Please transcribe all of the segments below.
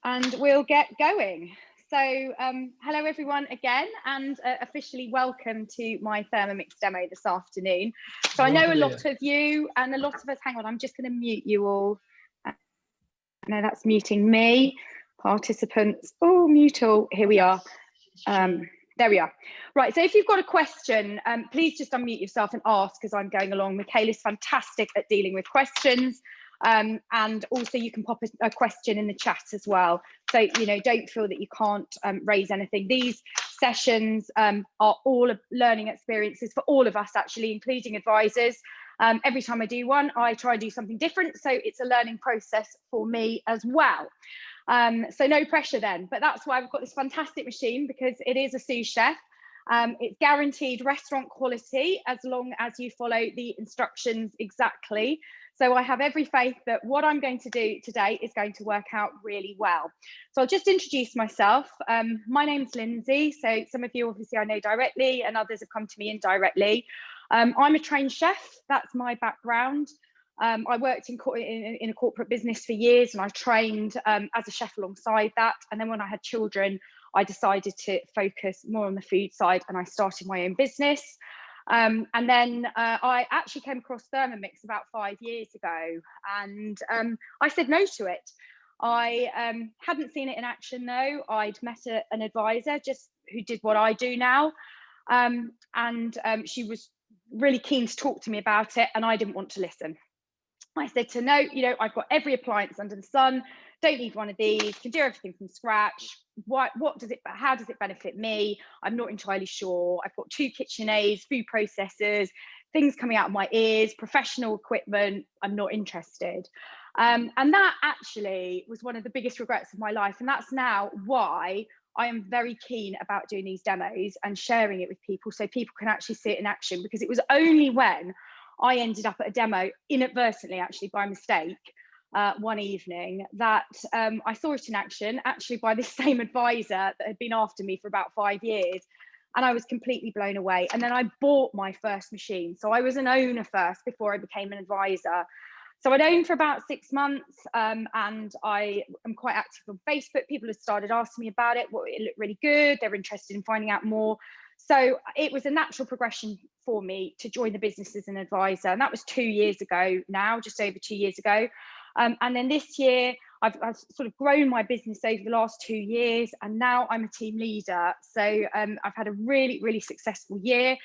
And we'll get going. So hello everyone again, and officially welcome to my Thermomix demo this afternoon. So I know a lot of you and a lot of us, hang on, I'm just going to mute you all. No, that's muting me. Participants, oh, mute all, here we are. There we are. Right, so if you've got a question, please just unmute yourself and ask as I'm going along. Michaela's fantastic at dealing with questions. And also you can pop a question in the chat as well. So, you know, don't feel that you can't raise anything. These sessions are all learning experiences for all of us, actually, including advisors. Every time I do one, I try and do something different. So it's a learning process for me as well. So no pressure then, but that's why I've got this fantastic machine, because it is a sous chef. It's guaranteed restaurant quality as long as you follow the instructions exactly. So I have every faith that what I'm going to do today is going to work out really well. So I'll just introduce myself. My name's Lindsay. So some of you obviously I know directly, and others have come to me indirectly. I'm a trained chef. That's my background. I worked in a corporate business for years, and I trained as a chef alongside that. And then when I had children, I decided to focus more on the food side, and I started my own business. And then I actually came across Thermomix about 5 years ago, and I said no to it. I hadn't seen it in action though. I'd met an advisor just who did what I do now, and she was really keen to talk to me about it, and I didn't want to listen. I said to no, you know, I've got every appliance under the sun, don't need one of these, can do everything from scratch. How does it benefit me? I'm not entirely sure. I've got 2 KitchenAids, food processors, things coming out of my ears, professional equipment. I'm not interested. And that actually was one of the biggest regrets of my life. And that's now why I am very keen about doing these demos and sharing it with people so people can actually see it in action, because it was only when I ended up at a demo inadvertently, actually by mistake, one evening, that I saw it in action, actually by this same advisor that had been after me for about 5 years. And I was completely blown away. And then I bought my first machine. So I was an owner first before I became an advisor. So I'd owned for about 6 months, and I am quite active on Facebook. People have started asking me about it. Well, it looked really good. They're interested in finding out more. So it was a natural progression for me to join the business as an advisor. And that was 2 years ago now, just over 2 years ago. And then this year, I've sort of grown my business over the last 2 years, and now I'm a team leader. So I've had a really, really successful year.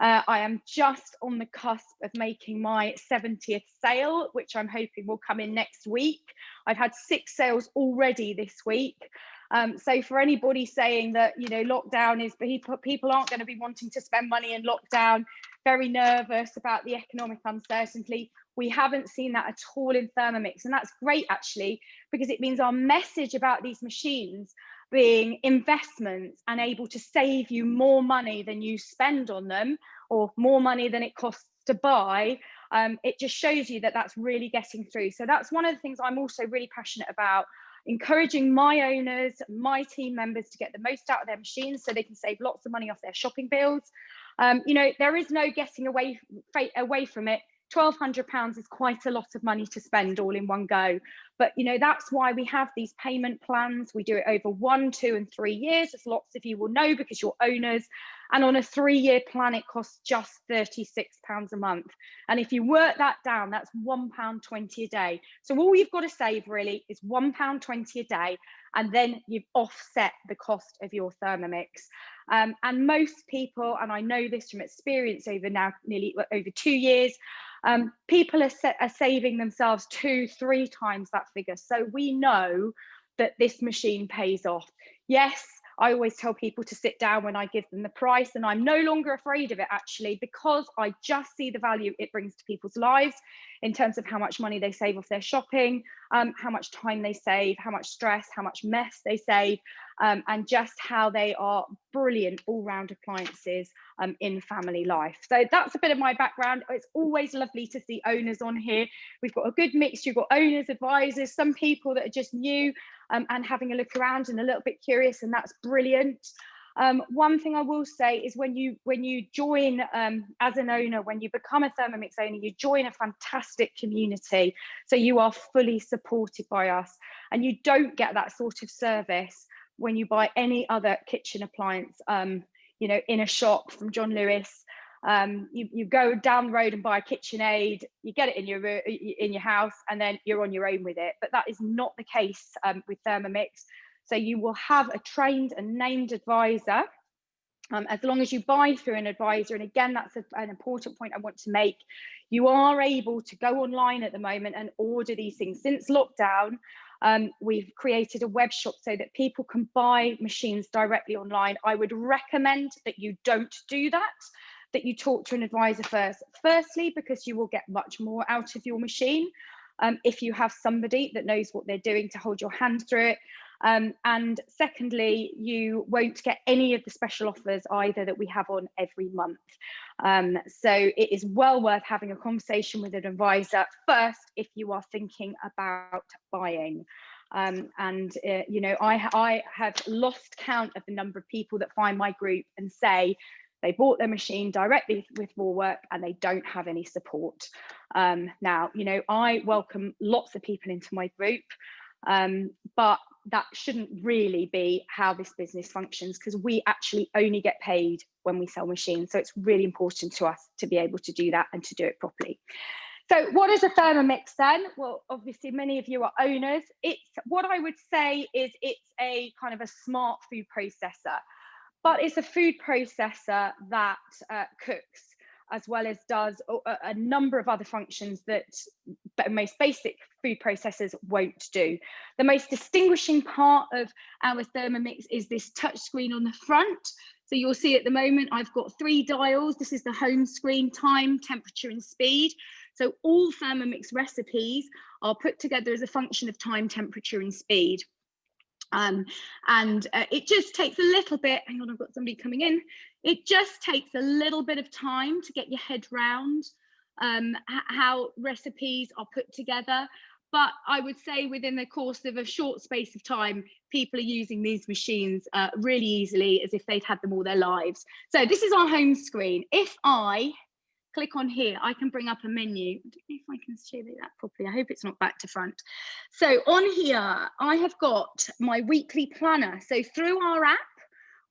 I am just on the cusp of making my 70th sale, which I'm hoping will come in next week. I've had 6 sales already this week. So for anybody saying that, you know, lockdown is, people aren't going to be wanting to spend money in lockdown, very nervous about the economic uncertainty, we haven't seen that at all in Thermomix. And that's great, actually, because it means our message about these machines being investments and able to save you more money than you spend on them, or more money than it costs to buy, it just shows you that that's really getting through. So that's one of the things I'm also really passionate about, encouraging my owners, my team members to get the most out of their machines so they can save lots of money off their shopping bills. You know, there is no getting away from it. £1,200 is quite a lot of money to spend all in one go. But, you know, that's why we have these payment plans. We do it over 1, 2 and 3 years, as lots of you will know because you're owners. And on a 3-year plan, it costs just £36 a month. And if you work that down, that's £1.20 a day. So all you've got to save really is £1.20 a day. And then you've offset the cost of your Thermomix. And most people, and I know this from experience over now nearly over 2 years, people are saving themselves 2-3 times that figure. So we know that this machine pays off. Yes, I always tell people to sit down when I give them the price, and I'm no longer afraid of it, actually, because I just see the value it brings to people's lives in terms of how much money they save off their shopping, how much time they save, how much stress, how much mess they save, and just how they are brilliant all-round appliances in family life. So that's a bit of my background. It's always lovely to see owners on here. We've got a good mix. You've got owners, advisors, some people that are just new and having a look around and a little bit curious, and that's brilliant. One thing I will say is when you join as an owner, when you become a Thermomix owner, you join a fantastic community. So you are fully supported by us, and you don't get that sort of service when you buy any other kitchen appliance, you know, in a shop from John Lewis. You go down the road and buy a KitchenAid, you get it in your house, and then you're on your own with it. But that is not the case with Thermomix. So you will have a trained and named advisor, as long as you buy through an advisor. And again, that's an important point I want to make. You are able to go online at the moment and order these things. Since lockdown, we've created a web shop so that people can buy machines directly online. I would recommend that you don't do that you talk to an advisor first. Firstly, because you will get much more out of your machine if you have somebody that knows what they're doing to hold your hand through it. And secondly, you won't get any of the special offers either that we have on every month. So it is well worth having a conversation with an advisor first if you are thinking about buying. You know, I have lost count of the number of people that find my group and say they bought their machine directly with Warwork and they don't have any support. Now, you know, I welcome lots of people into my group, but that shouldn't really be how this business functions, because we actually only get paid when we sell machines. So it's really important to us to be able to do that and to do it properly. So what is a Thermomix then? Well, obviously many of you are owners. It's what I would say is it's a kind of a smart food processor, but it's a food processor that cooks, as well as does a number of other functions that most basic food processors won't do. The most distinguishing part of our Thermomix is this touch screen on the front. So you'll see at the moment, I've got 3 dials. This is the home screen: time, temperature, and speed. So all Thermomix recipes are put together as a function of time, temperature, and speed. It just takes a little bit, hang on, I've got somebody coming in. It just takes a little bit of time to get your head round how recipes are put together. But I would say within the course of a short space of time, people are using these machines really easily, as if they'd had them all their lives. So this is our home screen. If I click on here, I can bring up a menu. I don't know if I can show you that properly. I hope it's not back to front. So on here, I have got my weekly planner. So through our app,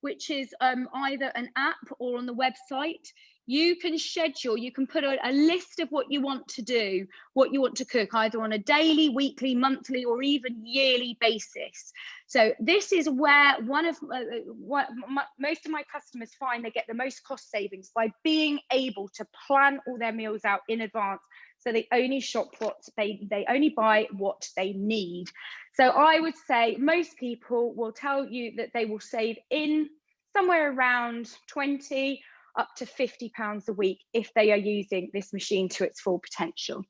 which is either an app or on the website, you can schedule, you can put a list of what you want to do, what you want to cook, either on a daily, weekly, monthly, or even yearly basis. So this is where most of my customers find they get the most cost savings, by being able to plan all their meals out in advance. So they only shop they only buy what they need. So I would say most people will tell you that they will save in somewhere around 20 up to £50 a week if they are using this machine to its full potential.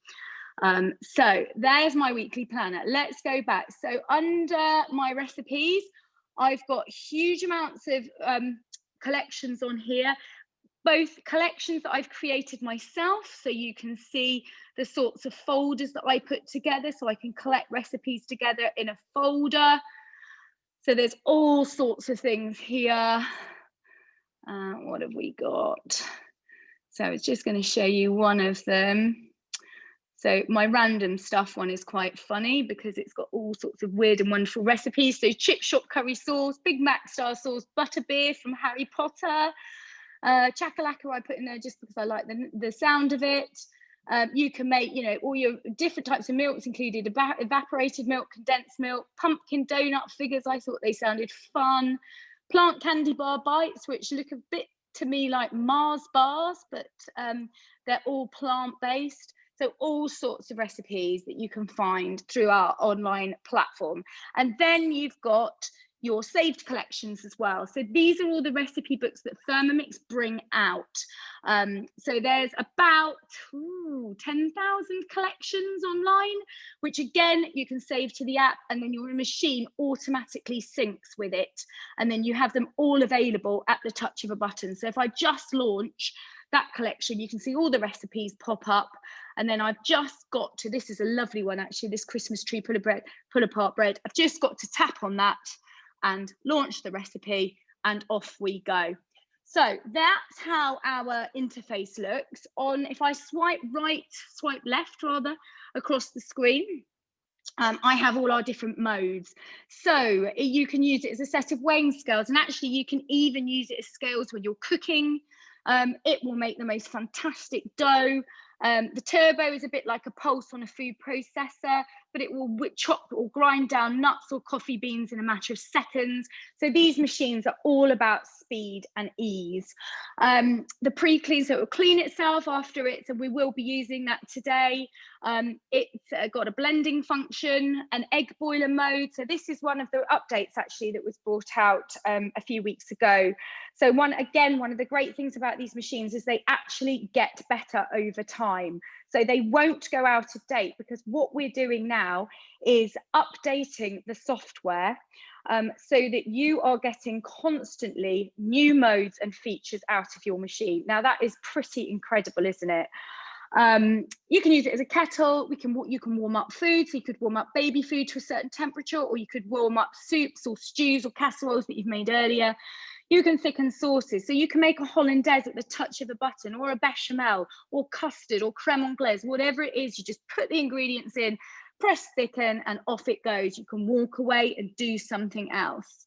So there's my weekly planner. Let's go back. So under my recipes, I've got huge amounts of collections on here, both collections that I've created myself, so you can see the sorts of folders that I put together, so I can collect recipes together in a folder. So there's all sorts of things here. What have we got? So I was just going to show you one of them. So my random stuff one is quite funny because it's got all sorts of weird and wonderful recipes. So chip shop curry sauce, Big Mac style sauce, butterbeer from Harry Potter, chakalaka I put in there just because I like the sound of it. You can make, you know, all your different types of milks, included evaporated milk, condensed milk, pumpkin donut figures. I thought they sounded fun. Plant candy bar bites, which look a bit to me like Mars bars, but they're all plant-based. So all sorts of recipes that you can find through our online platform. And then you've got your saved collections as well. So these are all the recipe books that Thermomix bring out. So there's about 10,000 collections online, which again, you can save to the app, and then your machine automatically syncs with it. And then you have them all available at the touch of a button. So if I just launch that collection, you can see all the recipes pop up. And then I've just got to, this is a lovely one actually, this Christmas tree pull apart bread. I've just got to tap on that and launch the recipe, and off we go. So that's how our interface looks on. If I swipe left rather, across the screen, I have all our different modes. So you can use it as a set of weighing scales, and actually you can even use it as scales when you're cooking. It will make the most fantastic dough. The turbo is a bit like a pulse on a food processor, but it will chop or grind down nuts or coffee beans in a matter of seconds. So these machines are all about speed and ease. The pre-clean, so it will clean itself after it, so we will be using that today. It's got a blending function, an egg boiler mode. So this is one of the updates actually that was brought out a few weeks ago. So one of the great things about these machines is they actually get better over time. So they won't go out of date, because what we're doing now is updating the software so that you are getting constantly new modes and features out of your machine. Now that is pretty incredible, isn't it? You can use it as a kettle. You can warm up food, so you could warm up baby food to a certain temperature, or you could warm up soups or stews or casseroles that you've made earlier. You can thicken sauces, so you can make a hollandaise at the touch of a button, or a bechamel, or custard, or creme anglaise, whatever it is. You just put the ingredients in, press thicken, and off it goes. You can walk away and do something else.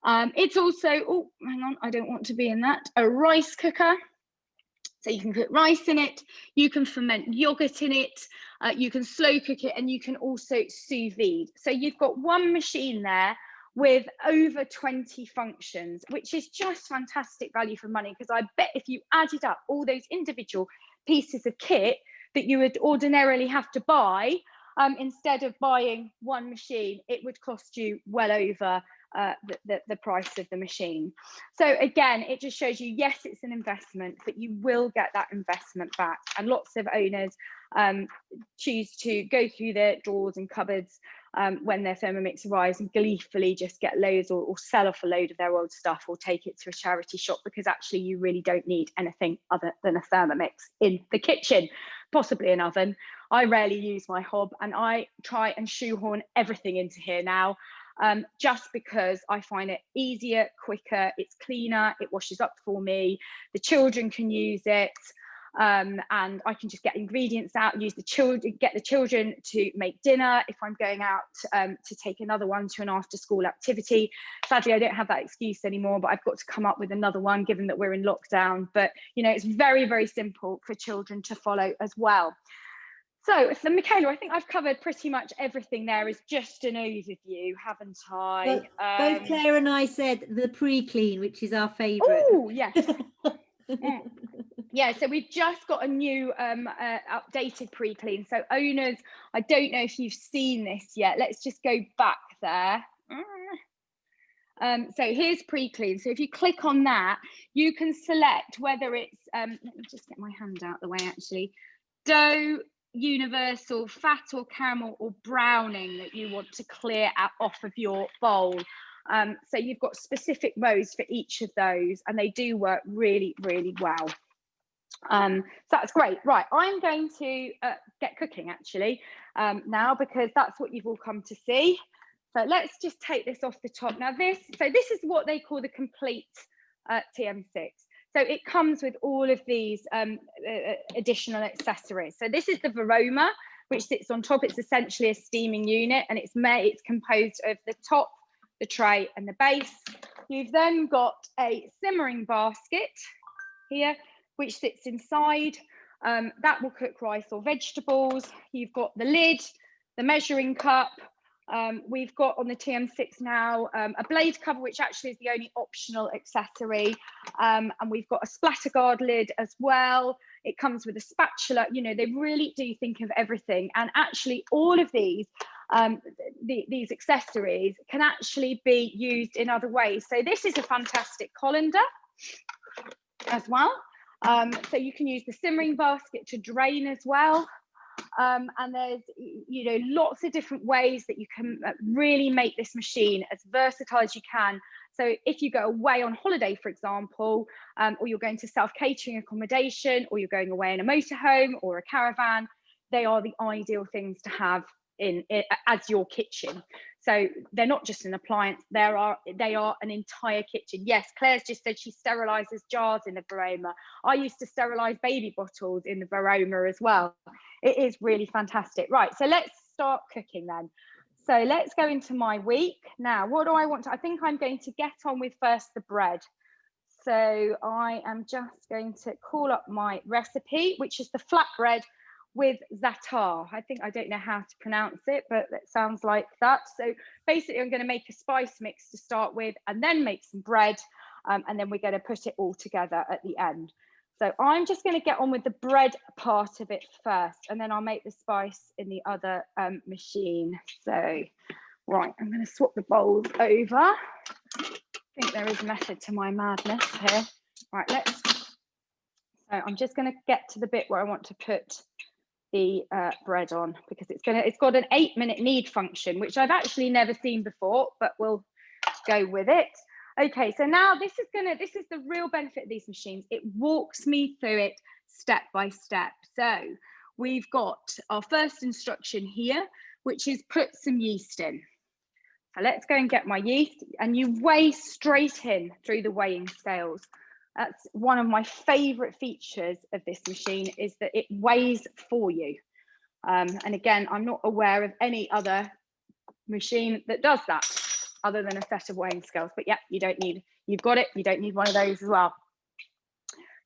It's also, oh, hang on, I don't want to be in that, a rice cooker. So you can cook rice in it, you can ferment yogurt in it, you can slow cook it, and you can also sous vide. So you've got one machine there with over 20 functions, which is just fantastic value for money, because I bet if you added up all those individual pieces of kit that you would ordinarily have to buy, instead of buying one machine, it would cost you well over the price of the machine. So again, it just shows you, yes, it's an investment, but you will get that investment back. And lots of owners choose to go through their drawers and cupboards when their Thermomix arrives and gleefully just get loads, or sell off a load of their old stuff, or take it to a charity shop, because actually you really don't need anything other than a Thermomix in the kitchen, possibly an oven. I rarely use my hob, and I try and shoehorn everything into here now, just because I find it easier, quicker, it's cleaner, it washes up for me, the children can use it, and I can just get ingredients out, use get the children to make dinner if I'm going out to take another one to an after school activity. Sadly, I don't have that excuse anymore, but I've got to come up with another one given that we're in lockdown. But you know, it's very, very simple for children to follow as well. So Michaela, I think I've covered pretty much everything there as just an overview, haven't I? Both Claire and I said the pre-clean, which is our favourite. Oh, yes. Yeah, so we've just got a new updated pre-clean. So owners, I don't know if you've seen this yet. Let's just go back there. So here's pre-clean. So if you click on that, you can select whether it's, let me just get my hand out the way actually, dough, universal, fat or caramel or browning that you want to clear off of your bowl. So you've got specific modes for each of those, and they do work really, really well. So that's great. Right, I'm going to get cooking actually now, because that's what you've all come to see. So let's just take this off the top. Now this is what they call the complete TM6. So it comes with all of these additional accessories. So this is the Varoma, which sits on top. It's essentially a steaming unit, and it's composed of the top, the tray, and the base. You've then got a simmering basket here, which sits inside. That will cook rice or vegetables. You've got the lid, the measuring cup. We've got on the TM6 now a blade cover, which actually is the only optional accessory, and we've got a splatter guard lid as well. It comes with a spatula. You know, they really do think of everything, and actually all of these accessories can actually be used in other ways. So this is a fantastic colander as well. So you can use the simmering basket to drain as well. And there's, you know, lots of different ways that you can really make this machine as versatile as you can. So if you go away on holiday, for example, or you're going to self-catering accommodation, or you're going away in a motorhome or a caravan, they are the ideal things to have as your kitchen. So they're not just an appliance, they are an entire kitchen. Yes, Claire's just said she sterilizes jars in the Varoma. I used to sterilize baby bottles in the Varoma as well. It is really fantastic. Right, so let's start cooking then. So let's go into my week. Now, what do I want to, I think I'm going to get on with first the bread. So I am just going to call up my recipe, which is the flatbread with za'atar. I don't know how to pronounce it, but it sounds like that. So basically I'm going to make a spice mix to start with and then make some bread. And then we're going to put it all together at the end. So I'm just going to get on with the bread part of it first, and then I'll make the spice in the other machine. So, right, I'm going to swap the bowls over. I think there is a method to my madness here. Right, so I'm just going to get to the bit where I want to put the bread on, because it's got an 8-minute knead function, which I've actually never seen before, but we'll go with it. Okay, so now this is the real benefit of these machines. It walks me through it step by step. So we've got our first instruction here, which is put some yeast in. So let's go and get my yeast, and you weigh straight in through the weighing scales. That's one of my favorite features of this machine, is that it weighs for you. And again, I'm not aware of any other machine that does that, other than a set of weighing scales. But yeah, you've got it, you don't need one of those as well.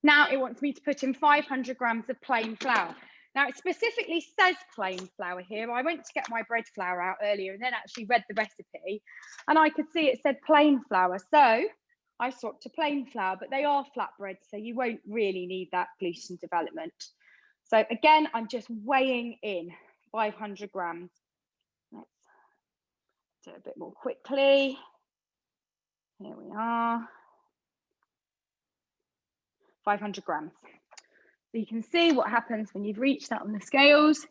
Now it wants me to put in 500 grams of plain flour. Now it specifically says plain flour here. I went to get my bread flour out earlier and then actually read the recipe, and I could see it said plain flour. So I swapped to plain flour, but they are flatbread, so you won't really need that gluten development. So again, I'm just weighing in 500 grams. Let's do it a bit more quickly. Here we are. 500 grams. So you can see what happens when you've reached that on the scales.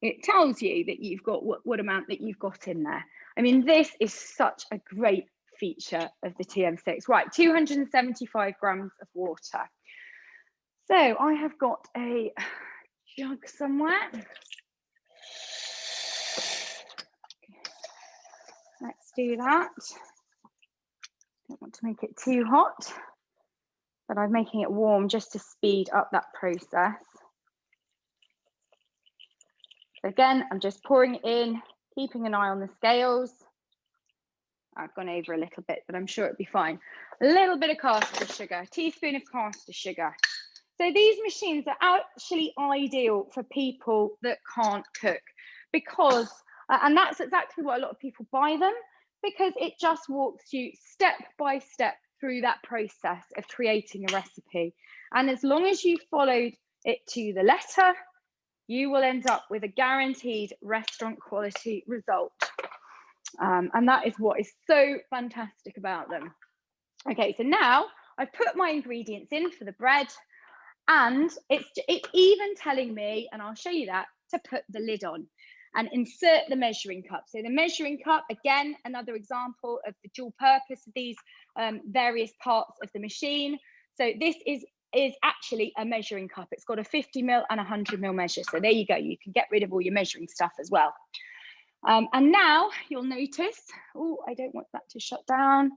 It tells you that you've got what amount that you've got in there. I mean, this is such a great feature of the TM6. Right, 275 grams of water. So I have got a jug somewhere. Let's do that. Don't want to make it too hot, but I'm making it warm just to speed up that process. So again, I'm just pouring it in, keeping an eye on the scales. I've gone over a little bit, but I'm sure it'll be fine. A little bit of caster sugar, teaspoon of caster sugar. So these machines are actually ideal for people that can't cook, because, and that's exactly why a lot of people buy them, because it just walks you step by step through that process of creating a recipe. And as long as you followed it to the letter, you will end up with a guaranteed restaurant quality result. And that is what is so fantastic about them. Okay, so now I've put my ingredients in for the bread, and it's even telling me, and I'll show you that, to put the lid on and insert the measuring cup. So the measuring cup, again, another example of the dual purpose of these various parts of the machine. So this is actually a measuring cup. It's got a 50 ml and 100 ml measure. So there you go. You can get rid of all your measuring stuff as well. And now you'll notice, oh, I don't want that to shut down.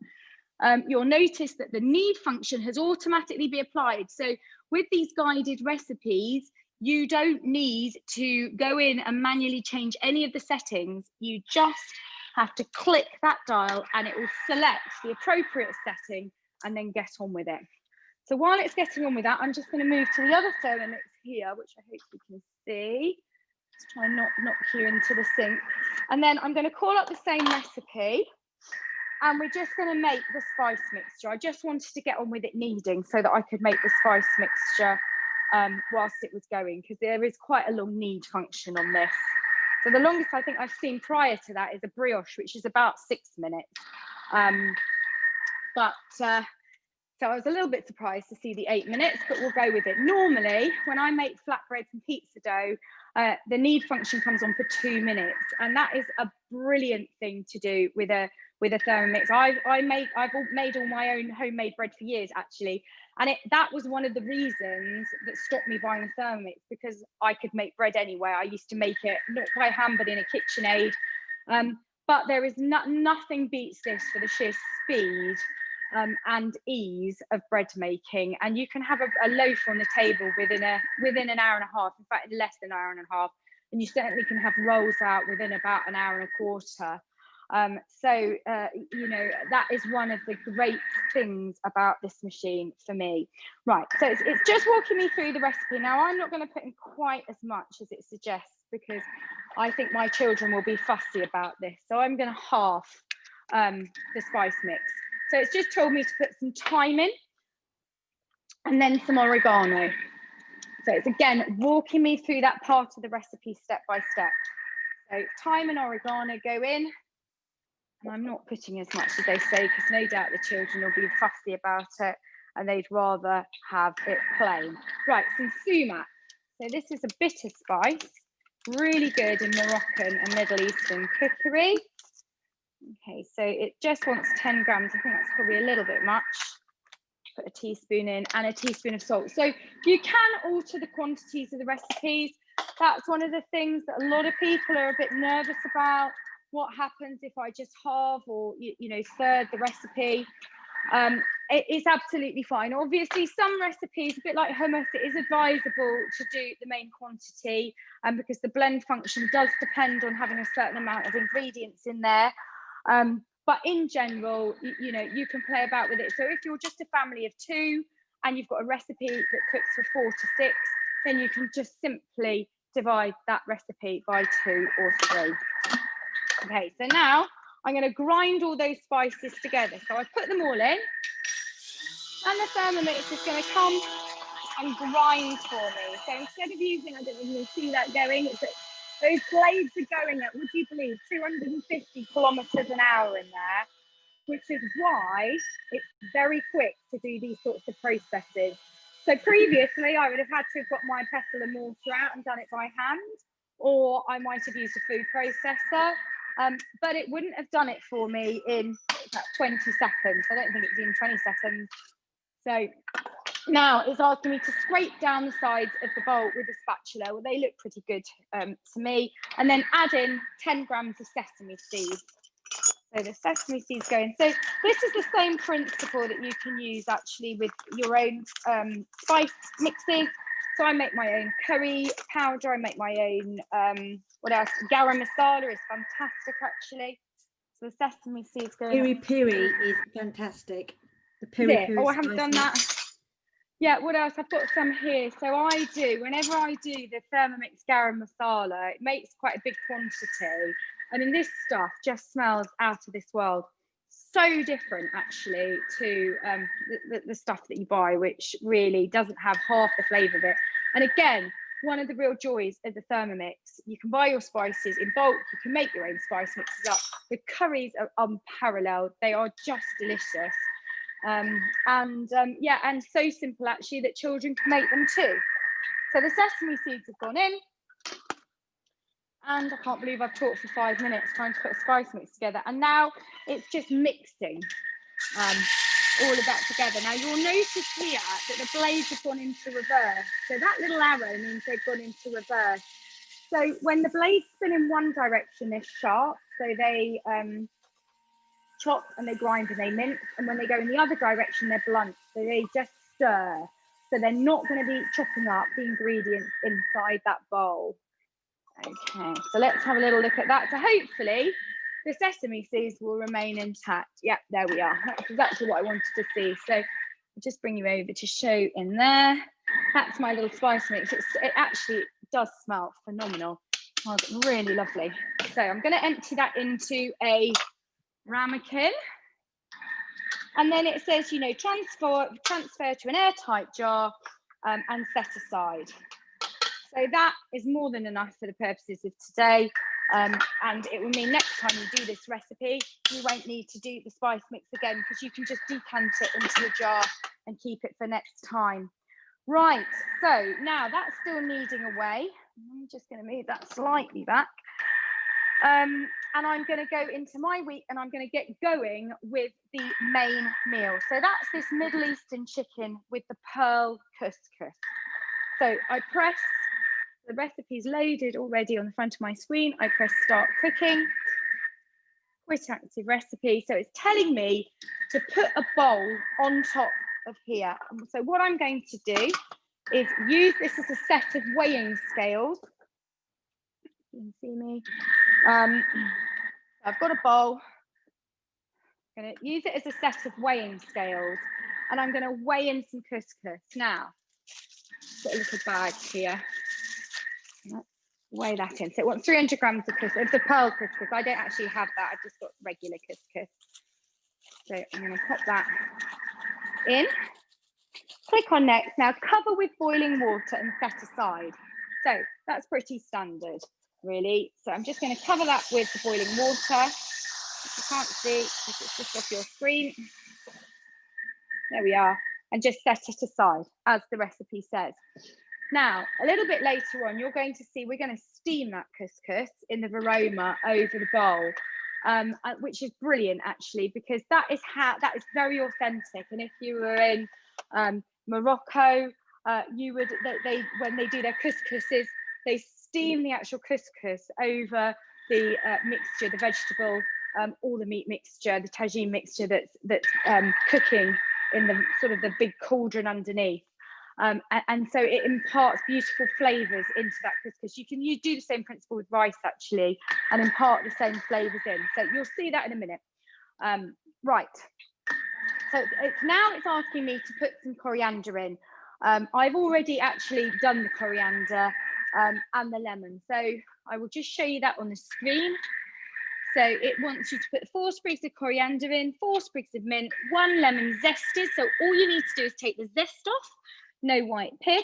You'll notice that the knead function has automatically been applied. So with these guided recipes, you don't need to go in and manually change any of the settings. You just have to click that dial and it will select the appropriate setting and then get on with it. So while it's getting on with that, I'm just going to move to the other Thermomix here, which I hope you can see. Let's try and not knock you into the sink. And then I'm going to call up the same recipe, and we're just going to make the spice mixture. I just wanted to get on with it kneading so that I could make the spice mixture whilst it was going, because there is quite a long knead function on this. So the longest I think I've seen prior to that is a brioche, which is about 6 minutes. So I was a little bit surprised to see the 8 minutes, but we'll go with it. Normally, when I make flatbreads and pizza dough, the knead function comes on for 2 minutes, and that is a brilliant thing to do with a Thermomix. I've made all my own homemade bread for years, actually, and that was one of the reasons that stopped me buying a Thermomix, because I could make bread anywhere. I used to make it not by hand but in a KitchenAid, but there is nothing beats this for the sheer speed and ease of bread making, and you can have a loaf on the table within an hour and a half, in fact in less than an hour and a half, and you certainly can have rolls out within about an hour and a quarter. So you know, that is one of the great things about this machine for me. Right, so it's just walking me through the recipe. Now I'm not going to put in quite as much as it suggests, because I think my children will be fussy about this, so I'm going to half the spice mix. So it's just told me to put some thyme in and then some oregano. So it's again walking me through that part of the recipe step by step. So thyme and oregano go in, and I'm not putting as much as they say, because no doubt the children will be fussy about it and they'd rather have it plain. Right, some sumac. So this is a bitter spice, really good in Moroccan and Middle Eastern cookery. Okay, so it just wants 10 grams. I think that's probably a little bit much. Put a teaspoon in, and a teaspoon of salt. So you can alter the quantities of the recipes. That's one of the things that a lot of people are a bit nervous about. What happens if I just halve or you know, third the recipe? It's absolutely fine. Obviously, some recipes, a bit like hummus, it is advisable to do the main quantity, because the blend function does depend on having a certain amount of ingredients in there. But in general, you know, you can play about with it. So if you're just a family of 2 and you've got a recipe that cooks for 4 to 6, then you can just simply divide that recipe by 2 or 3. Okay, so now I'm going to grind all those spices together. So I've put them all in, and the Thermomix is going to come and grind for me. So instead of using, I don't know if you can see that going, those blades are going at, would you believe, 250 kilometers an hour in there, which is why it's very quick to do these sorts of processes. So previously, I would have had to have got my pestle and mortar out and done it by hand, or I might have used a food processor, but it wouldn't have done it for me in about 20 seconds. I don't think it's in 20 seconds. So now it's asking me to scrape down the sides of the bowl with a spatula. Well, they look pretty good to me. And then add in 10 grams of sesame seeds. So the sesame seeds go in. So this is the same principle that you can use actually with your own spice mixes. So I make my own curry powder. I make my own, what else? Garam masala is fantastic actually. So the sesame seeds go in. Piri piri is fantastic. The piri piri. Oh, I haven't done that. Yeah, what else? I've got some here. So I do, whenever I do the Thermomix garam masala, it makes quite a big quantity. I mean, this stuff just smells out of this world. So different, actually, to the stuff that you buy, which really doesn't have half the flavour of it. And again, one of the real joys of the Thermomix, you can buy your spices in bulk, you can make your own spice mixes up. The curries are unparalleled. They are just delicious. Yeah, and so simple actually that children can make them too. So the sesame seeds have gone in, and I can't believe I've talked for 5 minutes trying to put a spice mix together, and now it's just mixing all of that together. Now you'll notice here that the blades have gone into reverse, so that little arrow means they've gone into reverse. So when the blades spin in one direction, they're sharp, so they chop and they grind and they mince, and when they go in the other direction, they're blunt, so they just stir. So they're not going to be chopping up the ingredients inside that bowl. Okay, so let's have a little look at that. So hopefully the sesame seeds will remain intact. Yep, there we are. That's exactly what I wanted to see. So I'll just bring you over to show in there. That's my little spice mix. It actually does smell phenomenal. Oh, it's really lovely. So I'm going to empty that into a ramekin, and then it says, you know, transfer to an airtight jar and set aside. So that is more than enough for the purposes of today, and it will mean next time you do this recipe you won't need to do the spice mix again, because you can just decant it into a jar and keep it for next time. Right, so now that's still kneading away. I'm just going to move that slightly back. And I'm going to go into my week and I'm going to get going with the main meal. So that's this Middle Eastern chicken with the pearl couscous. So I press, the recipe's loaded already on the front of my screen. I press start cooking, quit active recipe. So it's telling me to put a bowl on top of here. So what I'm going to do is use this as a set of weighing scales. You can see me. I've got a bowl. I'm going to use it as a set of weighing scales, and I'm going to weigh in some couscous. Now, got a little bag here. Let's weigh that in. So it wants 300 grams of couscous. It's a pearl couscous. I don't actually have that. I've just got regular couscous. So I'm going to pop that in. Click on next. Now cover with boiling water and set aside. So that's pretty standard, really. So I'm just going to cover that with the boiling water. If you can't see, because it's just off your screen. There we are. And just set it aside, as the recipe says. Now, a little bit later on, you're going to see we're going to steam that couscous in the varoma over the bowl, which is brilliant, actually, because that is very authentic. And if you were in Morocco, when they do their couscouses, they steam the actual couscous over the mixture, the vegetable, all the meat mixture, the tagine mixture that's cooking in the sort of the big cauldron underneath. And so it imparts beautiful flavors into that couscous. You do the same principle with rice, actually, and impart the same flavors in. So you'll see that in a minute. Right. So it's asking me to put some coriander in. I've already actually done the coriander and the lemon. So I will just show you that on the screen. So it wants you to put 4 sprigs of coriander in, 4 sprigs of mint, 1 lemon zested. So all you need to do is take the zest off, no white pith,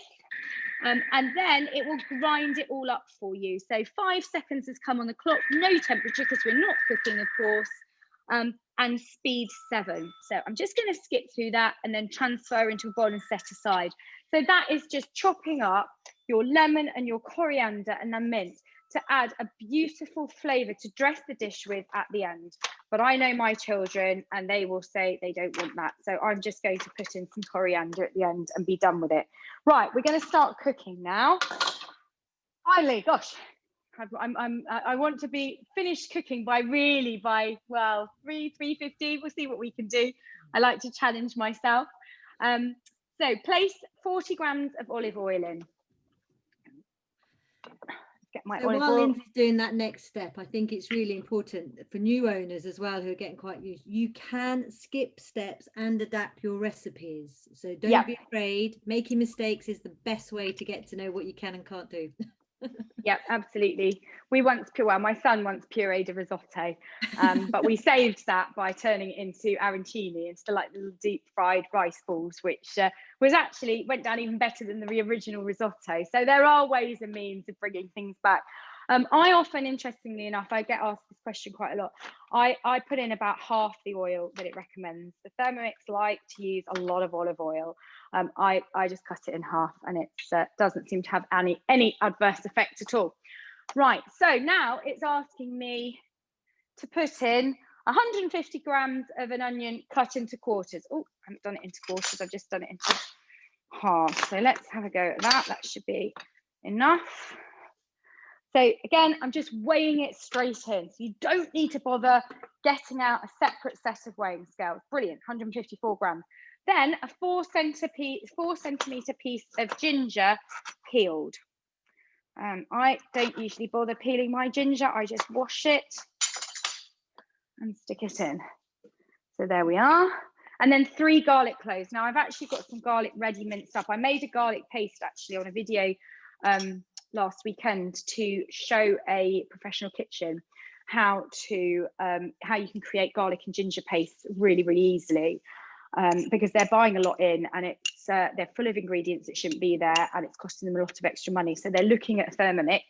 and then it will grind it all up for you. So 5 seconds has come on the clock, no temperature because we're not cooking, of course, and speed 7. So I'm just going to skip through that and then transfer into a bowl and set aside. So that is just chopping up your lemon and your coriander and the mint to add a beautiful flavor to dress the dish with at the end. But I know my children and they will say they don't want that. So I'm just going to put in some coriander at the end and be done with it. Right, we're going to start cooking now. Finally, gosh, I want to be finished cooking by 3:50. We'll see what we can do. I like to challenge myself. So place 40 grams of olive oil in. So while Lindsay's doing that next step, I think it's really important for new owners as well who are getting quite used. You can skip steps and adapt your recipes. So don't be afraid. Making mistakes is the best way to get to know what you can and can't do. Yeah, absolutely. My son once pureed a risotto, but we saved that by turning it into arancini, into like little deep fried rice balls, which went down even better than the original risotto. So there are ways and means of bringing things back. I often, interestingly enough, I get asked this question quite a lot. I put in about half the oil that it recommends. The Thermomix like to use a lot of olive oil. I just cut it in half, and it doesn't seem to have any adverse effect at all. Right, so now it's asking me to put in 150 grams of an onion cut into quarters. Oh, I haven't done it into quarters, I've just done it into half. So let's have a go at that. That should be enough. So again, I'm just weighing it straight in. So you don't need to bother getting out a separate set of weighing scales. Brilliant, 154 grams. Then a 4 centimeter piece of ginger peeled. I don't usually bother peeling my ginger. I just wash it and stick it in. So there we are. And then 3 garlic cloves. Now I've actually got some garlic ready minced up. I made a garlic paste actually on a video last weekend to show a professional kitchen how you can create garlic and ginger paste really easily, because they're buying a lot in, and they're full of ingredients that shouldn't be there, and it's costing them a lot of extra money. So they're looking at Thermomix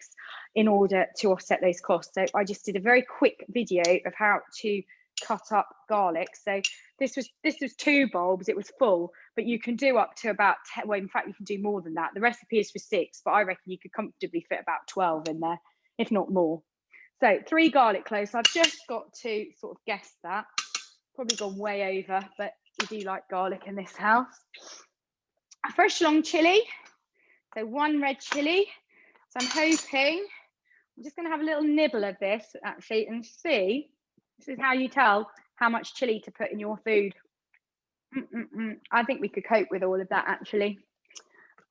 in order to offset those costs. So I just did a very quick video of how to cut up garlic. So this was 2 bulbs, it was full, but you can do up to about 10, well in fact you can do more than that. The recipe is for 6, but I reckon you could comfortably fit about 12 in there, if not more. So 3 garlic cloves. I've just got to sort of guess that, probably gone way over, but we do like garlic in this house. A fresh long chili, so 1 red chili. So I'm hoping, I'm just going to have a little nibble of this actually and see. This is how you tell how much chili to put in your food. I think we could cope with all of that actually.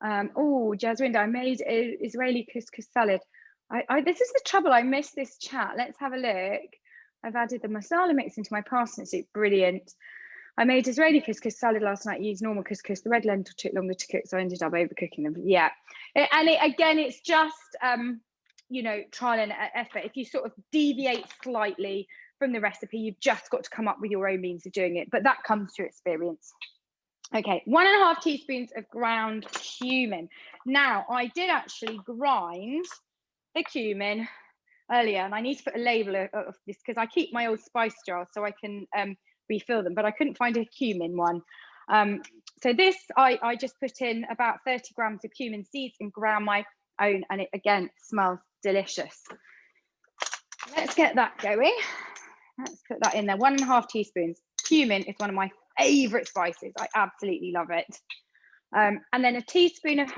Oh, Jaswinda, I made an Israeli couscous salad. This is the trouble, I missed this chat. Let's have a look. I've added the masala mix into my parsnip soup, brilliant. I made Israeli couscous salad last night, used normal couscous. The red lentil took longer to cook, so I ended up overcooking them. Yeah, again, it's just, you know, trial and effort. If you sort of deviate slightly from the recipe, you've just got to come up with your own means of doing it, but that comes through experience. Okay, 1.5 teaspoons of ground cumin. Now, I did actually grind the cumin earlier, and I need to put a label of this because I keep my old spice jars so I can refill them, but I couldn't find a cumin one. So this, I just put in about 30 grams of cumin seeds and ground my own, and it again smells delicious. Let's get that going. Let's put that in there, 1.5 teaspoons. Cumin is one of my favorite spices. I absolutely love it. And then 1.5 teaspoons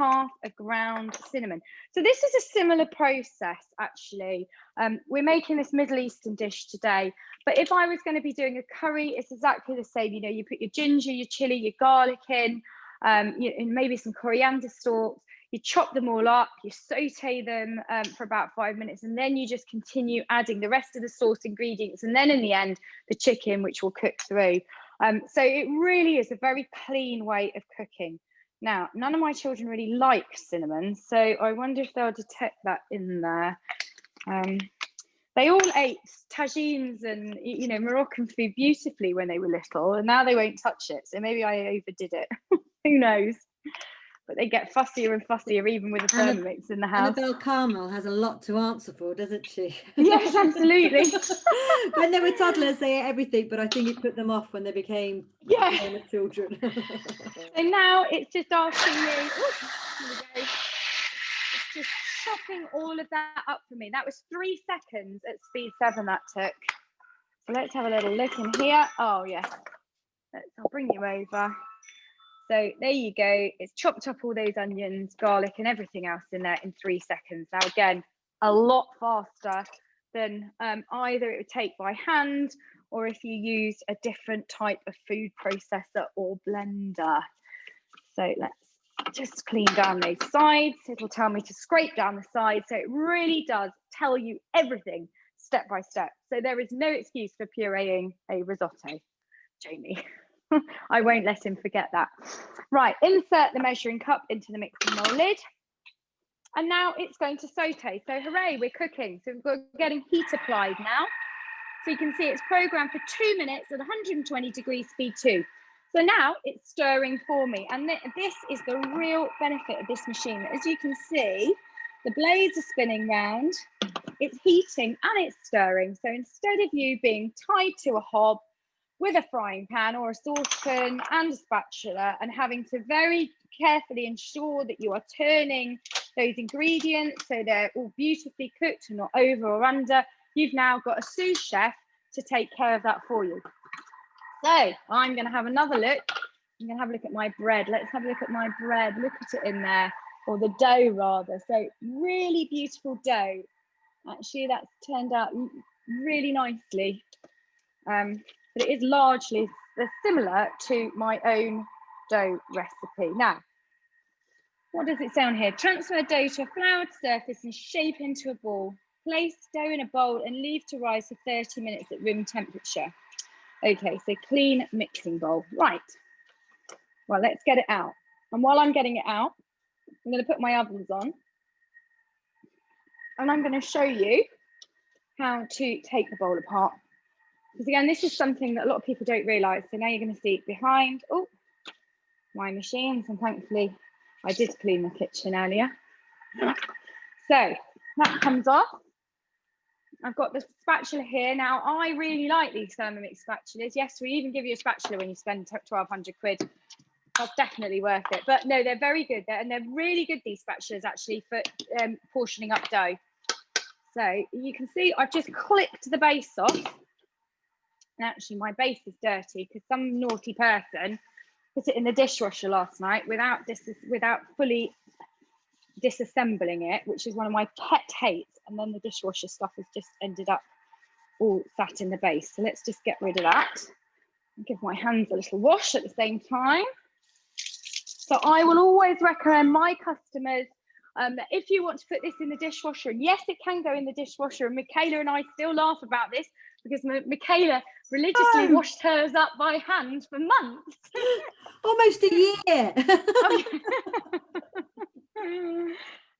of ground cinnamon. So this is a similar process actually. We're making this Middle Eastern dish today, but if I was going to be doing a curry, it's exactly the same. You know, you put your ginger, your chili, your garlic in, and maybe some coriander stalks. You chop them all up, you saute them for about 5 minutes, and then you just continue adding the rest of the sauce ingredients, and then in the end, the chicken, which will cook through. So it really is a very clean way of cooking. Now, none of my children really like cinnamon, so I wonder if they'll detect that in there. They all ate tagines and, you know, Moroccan food beautifully when they were little, and now they won't touch it. So maybe I overdid it. Who knows? But they get fussier and fussier even with the Thermomix in the house. Annabelle Carmel has a lot to answer for, doesn't she? Yes, absolutely. When they were toddlers, they ate everything, but I think it put them off when they became children. So now it's just asking me, here we go. It's just chopping all of that up for me. That was 3 seconds at speed 7 that took. So let's have a little look in here. Oh, yes. I'll bring you over. So there you go. It's chopped up all those onions, garlic, and everything else in there in 3 seconds. Now, again, a lot faster than either it would take by hand or if you use a different type of food processor or blender. So let's just clean down those sides. It'll tell me to scrape down the sides. So it really does tell you everything step by step. So there is no excuse for pureeing a risotto, Jamie. I won't let him forget that. Right, insert the measuring cup into the mixing bowl lid. And now it's going to saute. So hooray, we're cooking. So we're getting heat applied now. So you can see it's programmed for 2 minutes at 120 degrees speed 2. So now it's stirring for me. And this is the real benefit of this machine. As you can see, the blades are spinning round, it's heating and it's stirring. So instead of you being tied to a hob with a frying pan or a saucepan and a spatula and having to very carefully ensure that you are turning those ingredients so they're all beautifully cooked and not over or under, you've now got a sous chef to take care of that for you. So I'm going to have another look. I'm going to have a look at my bread. Let's have a look at my bread. Look at it in there, or the dough rather. So really beautiful dough. Actually, that's turned out really nicely. But it is largely similar to my own dough recipe. Now, what does it say on here? Transfer dough to a floured surface and shape into a ball. Place dough in a bowl and leave to rise for 30 minutes at room temperature. Okay, so clean mixing bowl. Right. Well, let's get it out. And while I'm getting it out, I'm going to put my ovens on. And I'm going to show you how to take the bowl apart. Because again, this is something that a lot of people don't realise. So now you're going to see behind my machines, and thankfully I did clean the kitchen earlier. So that comes off. I've got the spatula here. Now, I really like these Thermomix spatulas. Yes, we even give you a spatula when you spend 1,200 quid. That's definitely worth it. But no, they're very good. And they're really good, these spatulas, actually, for portioning up dough. So you can see I've just clipped the base off. And actually, my base is dirty because some naughty person put it in the dishwasher last night without fully disassembling it, which is one of my pet hates. And then the dishwasher stuff has just ended up all sat in the base. So let's just get rid of that and give my hands a little wash at the same time. So I will always recommend my customers that if you want to put this in the dishwasher, and yes, it can go in the dishwasher, and Michaela and I still laugh about this because Michaela religiously washed hers up by hand for months. Almost a year.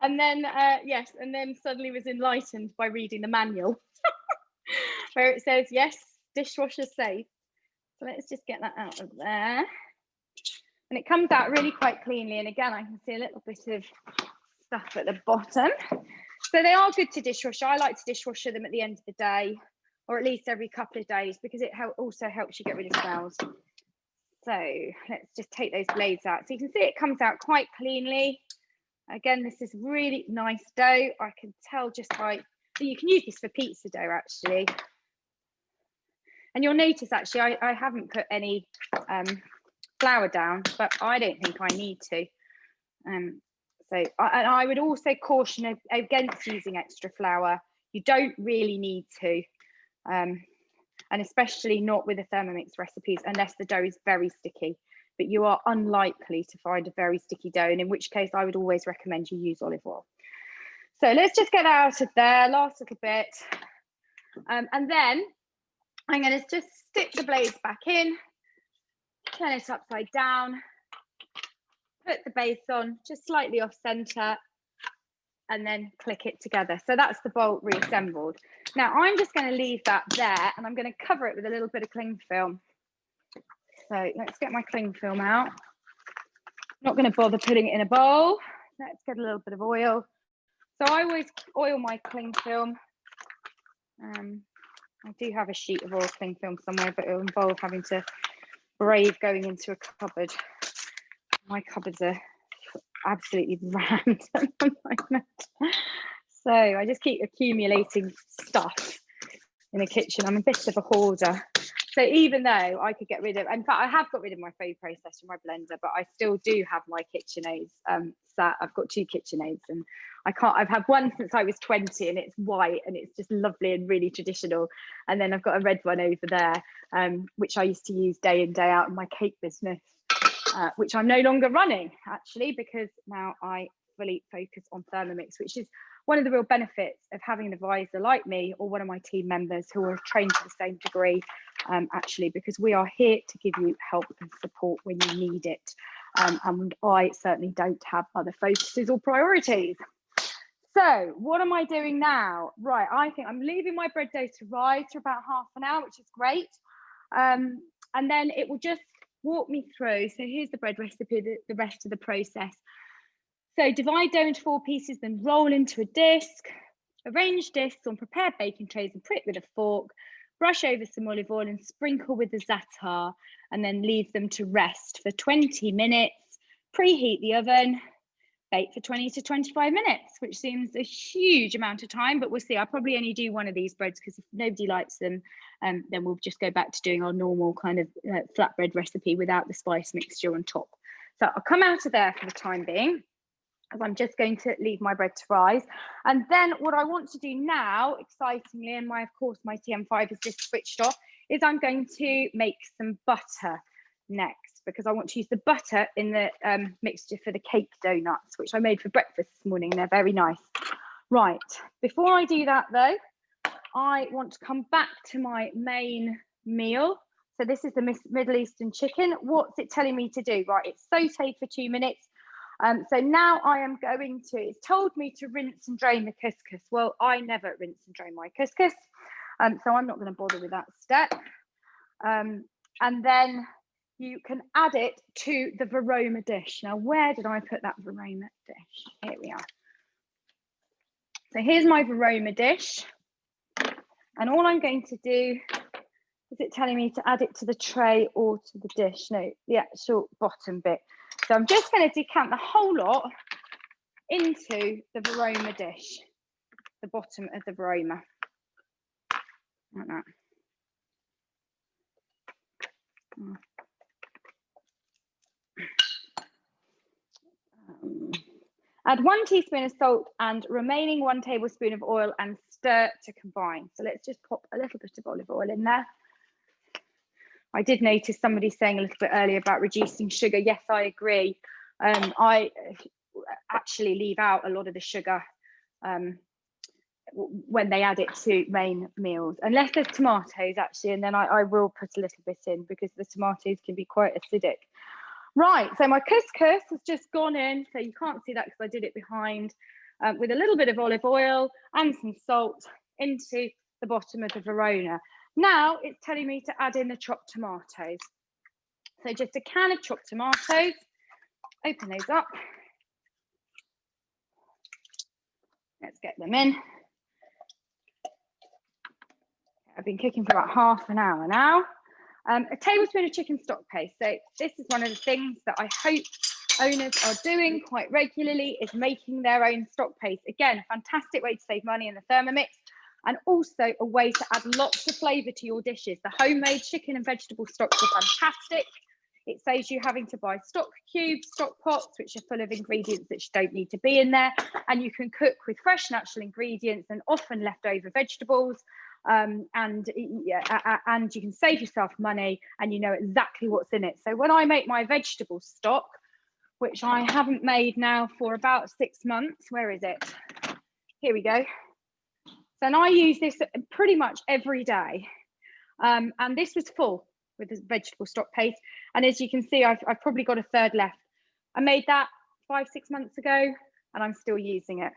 And then, yes, and then suddenly was enlightened by reading the manual where it says, yes, dishwasher safe. So let's just get that out of there. And it comes out really quite cleanly. And again, I can see a little bit of stuff at the bottom. So they are good to dishwasher. I like to dishwasher them at the end of the day, or at least every couple of days, because it also helps you get rid of smells. So let's just take those blades out. So you can see it comes out quite cleanly. Again, this is really nice dough. I can tell just by, you can use this for pizza dough, actually. And you'll notice, actually, I haven't put any flour down, but I don't think I need to. So I would also caution against using extra flour. You don't really need to, and especially not with the Thermomix recipes, unless the dough is very sticky. But you are unlikely to find a very sticky dough, and in which case I would always recommend you use olive oil. So let's just get out of there, last little bit. And then I'm going to just stick the blades back in, turn it upside down, put the base on just slightly off center, and then click it together. So that's the bolt reassembled. Now I'm just going to leave that there, and I'm going to cover it with a little bit of cling film. So let's get my cling film out. Not going to bother putting it in a bowl. Let's get a little bit of oil. So I always oil my cling film. I do have a sheet of oil cling film somewhere, but it'll involve having to brave going into a cupboard. My cupboards are absolutely rammed at the moment. So I just keep accumulating stuff in the kitchen. I'm a bit of a hoarder. So even though I could get rid of, in fact, I have got rid of my food processor, my blender, but I still do have my KitchenAids sat. I've got 2 KitchenAids, and I've had one since I was 20, and it's white and it's just lovely and really traditional. And then I've got a red one over there, which I used to use day in, day out in my cake business, which I'm no longer running, actually, because now I fully focus on Thermomix, which is one of the real benefits of having an advisor like me, or one of my team members who are trained to the same degree, actually, because we are here to give you help and support when you need it. And I certainly don't have other focuses or priorities. So what am I doing now? Right, I think I'm leaving my bread dough to rise for about half an hour, which is great. And then it will just walk me through. So here's the bread recipe, the rest of the process. So divide dough into 4 pieces, then roll into a disc. Arrange discs on prepared baking trays and prick with a fork. Brush over some olive oil and sprinkle with the za'atar, and then leave them to rest for 20 minutes. Preheat the oven, bake for 20 to 25 minutes, which seems a huge amount of time, but we'll see. I'll probably only do one of these breads because if nobody likes them, then we'll just go back to doing our normal kind of flatbread recipe without the spice mixture on top. So I'll come out of there for the time being, as I'm just going to leave my bread to rise. And then what I want to do now, excitingly, and of course my TM5 is just switched off, is I'm going to make some butter next, because I want to use the butter in the mixture for the cake donuts, which I made for breakfast this morning. They're very nice. Right, before I do that though, I want to come back to my main meal. So this is the Middle Eastern chicken. What's it telling me to do? Right, it's sauteed for 2 minutes. So now I am going to, it's told me to rinse and drain the couscous. Well, I never rinse and drain my couscous, so I'm not going to bother with that step. And then you can add it to the Veroma dish. Now, where did I put that Veroma dish? Here we are. So here's my Veroma dish. And all I'm going to do, is it telling me to add it to the tray or to the dish? No, the actual bottom bit. So I'm just going to decant the whole lot into the Veroma dish, the bottom of the Veroma, like that. Add 1 teaspoon of salt and remaining 1 tablespoon of oil and stir to combine. So let's just pop a little bit of olive oil in there. I did notice somebody saying a little bit earlier about reducing sugar. Yes, I agree. I actually leave out a lot of the sugar when they add it to main meals, unless there's tomatoes actually, and then I will put a little bit in because the tomatoes can be quite acidic. Right, so my couscous has just gone in, so you can't see that because I did it behind, with a little bit of olive oil and some salt into the bottom of the Verona. Now it's telling me to add in the chopped tomatoes. So just a can of chopped tomatoes, open those up. Let's get them in. I've been cooking for about half an hour now. A tablespoon of chicken stock paste. So this is one of the things that I hope owners are doing quite regularly, is making their own stock paste. Again, a fantastic way to save money in the Thermomix, and also a way to add lots of flavour to your dishes. The homemade chicken and vegetable stocks are fantastic. It saves you having to buy stock cubes, stock pots, which are full of ingredients that don't need to be in there. And you can cook with fresh natural ingredients and often leftover vegetables. And you can save yourself money, and you know exactly what's in it. So when I make my vegetable stock, which I haven't made now for about 6 months, where is it? Here we go. So, and I use this pretty much every day. And this was full with the vegetable stock paste. And as you can see, I've probably got a third left. I made that 5-6 months ago, and I'm still using it.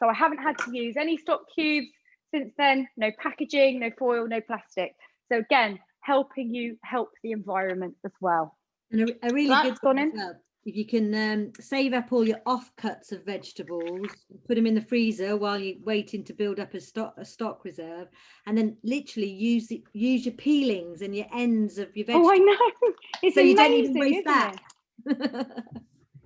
So I haven't had to use any stock cubes since then. No packaging, no foil, no plastic. So again, helping you help the environment as well. And a really good thing as well, if you can save up all your offcuts of vegetables, put them in the freezer while you're waiting to build up a stock reserve, and then literally use your peelings and your ends of your vegetables. Oh, I know. It's so amazing, you don't even waste that.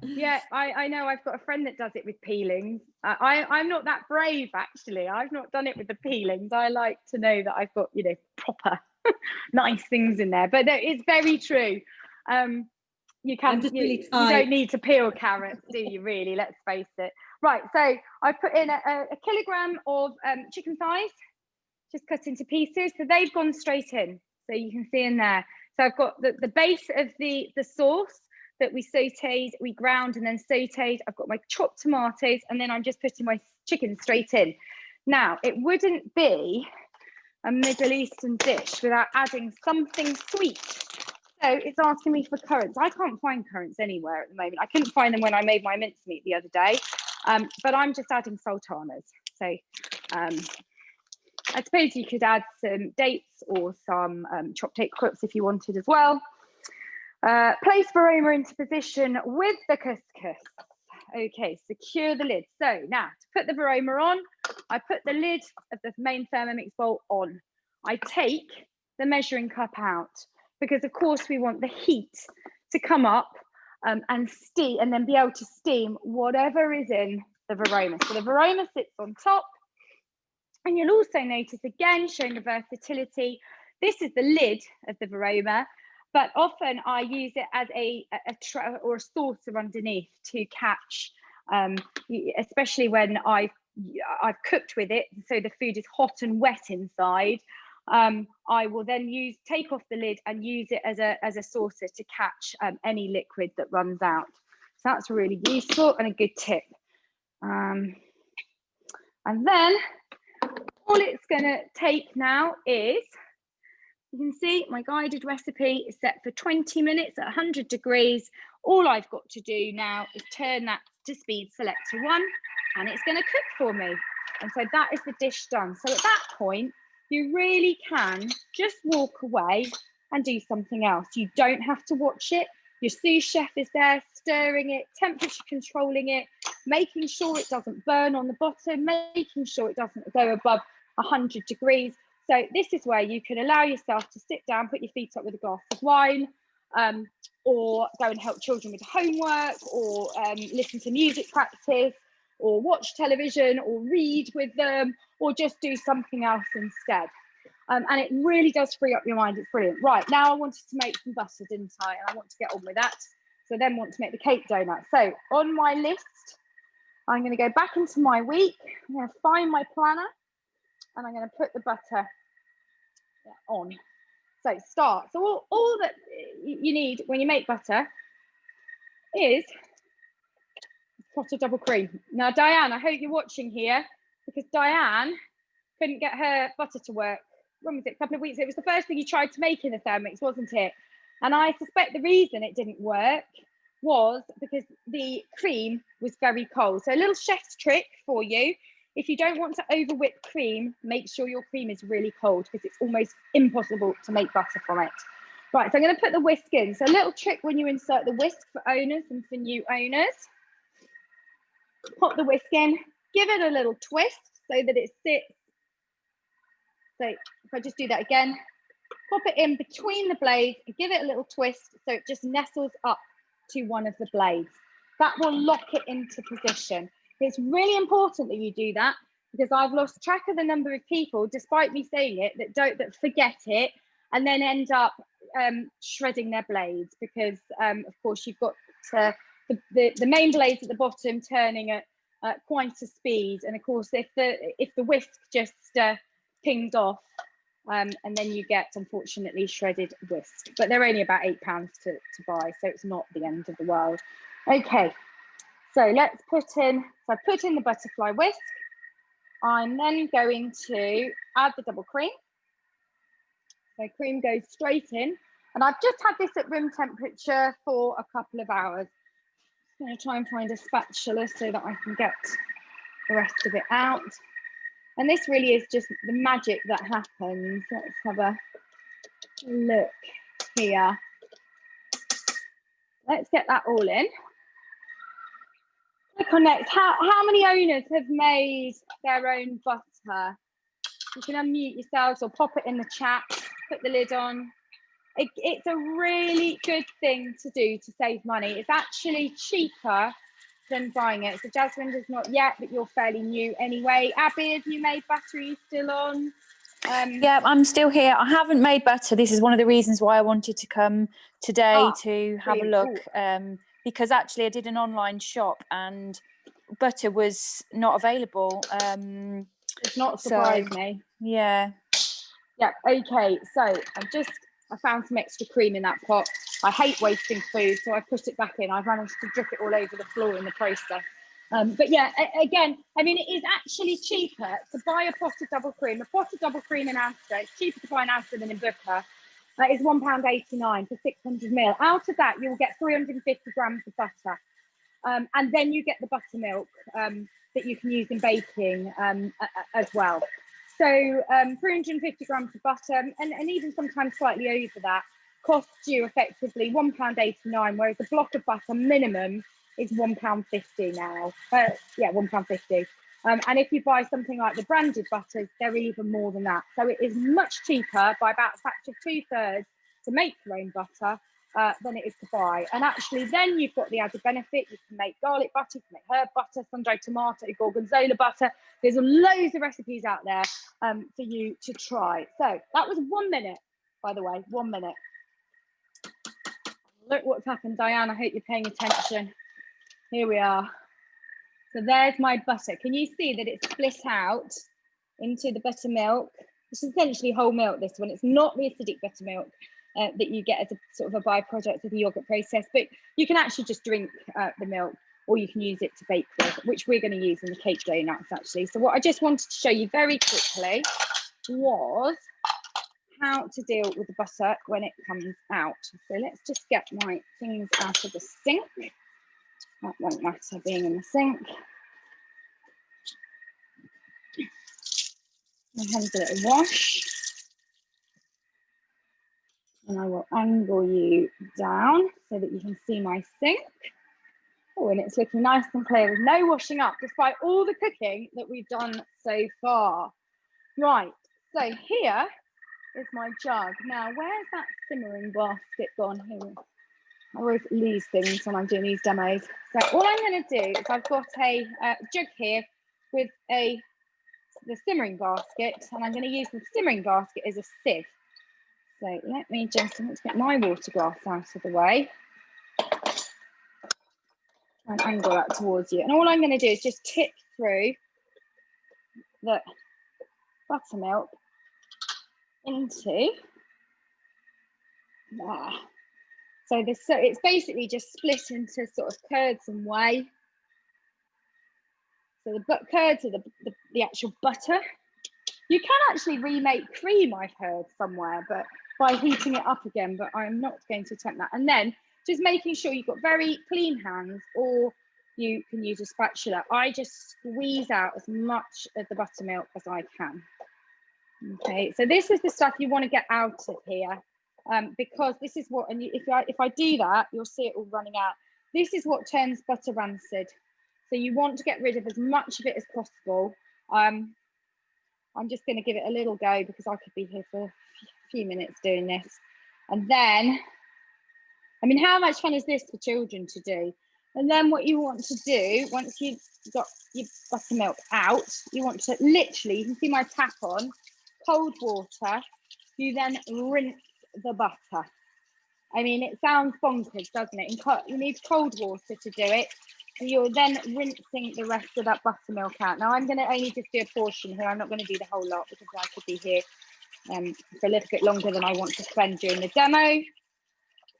Yeah, I know. I've got a friend that does it with peelings. I'm not that brave, actually. I've not done it with the peelings. I like to know that I've got, you know, proper nice things in there. But it's very true. You don't need to peel carrots, do you really? Let's face it. Right, so I put in a kilogram of chicken thighs, just cut into pieces. So they've gone straight in. So you can see in there. So I've got the base of the sauce that we sauteed, we ground and then sauteed. I've got my chopped tomatoes, and then I'm just putting my chicken straight in. Now, it wouldn't be a Middle Eastern dish without adding something sweet. So it's asking me for currants. I can't find currants anywhere at the moment. I couldn't find them when I made my mincemeat the other day, but I'm just adding sultanas. So I suppose you could add some dates or some chopped apricots if you wanted as well. Place Veroma into position with the couscous. Okay, secure the lid. So now to put the Veroma on, I put the lid of the main Thermomix bowl on. I take the measuring cup out because of course we want the heat to come up and steam, and then be able to steam whatever is in the Veroma. So the Veroma sits on top, and you'll also notice again, showing the versatility, this is the lid of the Veroma. But often I use it as a tray or a saucer underneath to catch, especially when I've cooked with it, so the food is hot and wet inside. I will then take off the lid and use it as a saucer to catch any liquid that runs out. So that's really useful and a good tip. And then all it's going to take now is, you can see my guided recipe is set for 20 minutes at 100 degrees. All I've got to do now is turn that to speed selector 1, and it's going to cook for me. And so that is the dish done. So at that point, you really can just walk away and do something else. You don't have to watch it. Your sous chef is there stirring it, temperature controlling it, making sure it doesn't burn on the bottom, making sure it doesn't go above 100 degrees. So this is where you can allow yourself to sit down, put your feet up with a glass of wine, or go and help children with homework, or listen to music practice, or watch television, or read with them, or just do something else instead. And it really does free up your mind. It's brilliant. Right, now I wanted to make some butter, didn't I? And I want to get on with that. So I then want to make the cake donut. So on my list, I'm going to go back into my week. I'm going to find my planner, and I'm going to put the butter on. So start. So all that you need when you make butter is a pot of double cream. Now, Diane, I hope you're watching here, because Diane couldn't get her butter to work. When was it? A couple of weeks. It was the first thing you tried to make in the Thermomix, wasn't it? And I suspect the reason it didn't work was because the cream was very cold. So a little chef's trick for you: if you don't want to over whip cream, make sure your cream is really cold, because it's almost impossible to make butter from it. Right, so I'm going to put the whisk in. So a little trick when you insert the whisk for owners and for new owners: pop the whisk in, give it a little twist so that it sits. So if I just do that again, pop it in between the blades and give it a little twist so it just nestles up to one of the blades. That will lock it into position. It's really important that you do that, because I've lost track of the number of people, despite me saying it, that forget it and then end up shredding their blades, because of course you've got the main blades at the bottom turning at quite a speed, and of course if the whisk just pings off, and then you get, unfortunately, shredded whisk. But they're only about £8 to buy, so it's not the end of the world. Okay, so let's put in, so I put in the butterfly whisk. I'm then going to add the double cream. So cream goes straight in, and I've just had this at room temperature for a couple of hours. I'm going to try and find a spatula so that I can get the rest of it out. And this really is just the magic that happens. Let's have a look here. Let's get that all in. Click on next. How many owners have made their own butter? You can unmute yourselves or pop it in the chat, put the lid on. It's a really good thing to do to save money. It's actually cheaper than buying it. So Jasmine does not yet, but you're fairly new anyway. Abby, have you made butter? Are you still on? Yeah, I'm still here. I haven't made butter. This is one of the reasons why I wanted to come today to have a look, because actually I did an online shop and butter was not available. It's not surprised me. Yeah. Yeah, okay. So I found some extra cream in that pot. I hate wasting food, so I put it back in. I've managed to drip it all over the floor in the process. But yeah, again, I mean, it is actually cheaper to buy a pot of double cream. A pot of double cream in Asda, it's cheaper to buy in Asda than in Booker. That is £1.89 for 600 ml. Out of that, you will get 350 grams of butter. And then you get the buttermilk that you can use in baking as well. So 350 grams of butter, and even sometimes slightly over that, costs you effectively £1.89, whereas a block of butter minimum is £1.50 now. Yeah, £1.50. And if you buy something like the branded butters, they're even more than that. So it is much cheaper by about a factor of 2/3 to make your own butter than it is to buy. And actually then you've got the added benefit. You can make garlic butter, you can make herb butter, sun-dried tomato, gorgonzola butter. There's loads of recipes out there for you to try. So that was 1 minute, by the way, 1 minute. Look what's happened, Diane. I hope you're paying attention. Here we are. So there's my butter. Can you see that it's split out into the buttermilk? This is essentially whole milk, this one. It's not the acidic buttermilk that you get as a sort of a byproduct of the yogurt process, but you can actually just drink the milk, or you can use it to bake with, which we're going to use in the cake donuts actually. So what I just wanted to show you very quickly was how to deal with the butter when it comes out. So let's just get my things out of the sink. That won't matter being in the sink. My hands a little wash. And I will angle you down so that you can see my sink. Oh, and it's looking nice and clear with no washing up, despite all the cooking that we've done so far. Right, So here is my jug. Now, where's that simmering basket gone here? I always lose things when I'm doing these demos. So all I'm going to do is I've got a jug here with the simmering basket, and I'm going to use the simmering basket as a sieve. So let me just get my water glass out of the way and angle that towards you. And all I'm going to do is just tip through the buttermilk into there. So it's basically just split into sort of curds and whey. So the curds are the actual butter. You can actually remake cream, I've heard somewhere, but by heating it up again, but I'm not going to attempt that. And then just making sure you've got very clean hands, or you can use a spatula. I just squeeze out as much of the buttermilk as I can. Okay, so this is the stuff you want to get out of here, because this is what, and if I do that, you'll see it all running out. This is what turns butter rancid. So you want to get rid of as much of it as possible. I'm just going to give it a little go because I could be here for a few minutes doing this. And then, I mean, how much fun is this for children to do? And then what you want to do, once you've got your buttermilk out, you want to literally, you can see my tap on, cold water, you then rinse the butter. I mean, it sounds bonkers, doesn't it? You need cold water to do it. And you're then rinsing the rest of that buttermilk out. Now, I'm going to only just do a portion here. I'm not going to do the whole lot because I could be here for a little bit longer than I want to spend during the demo.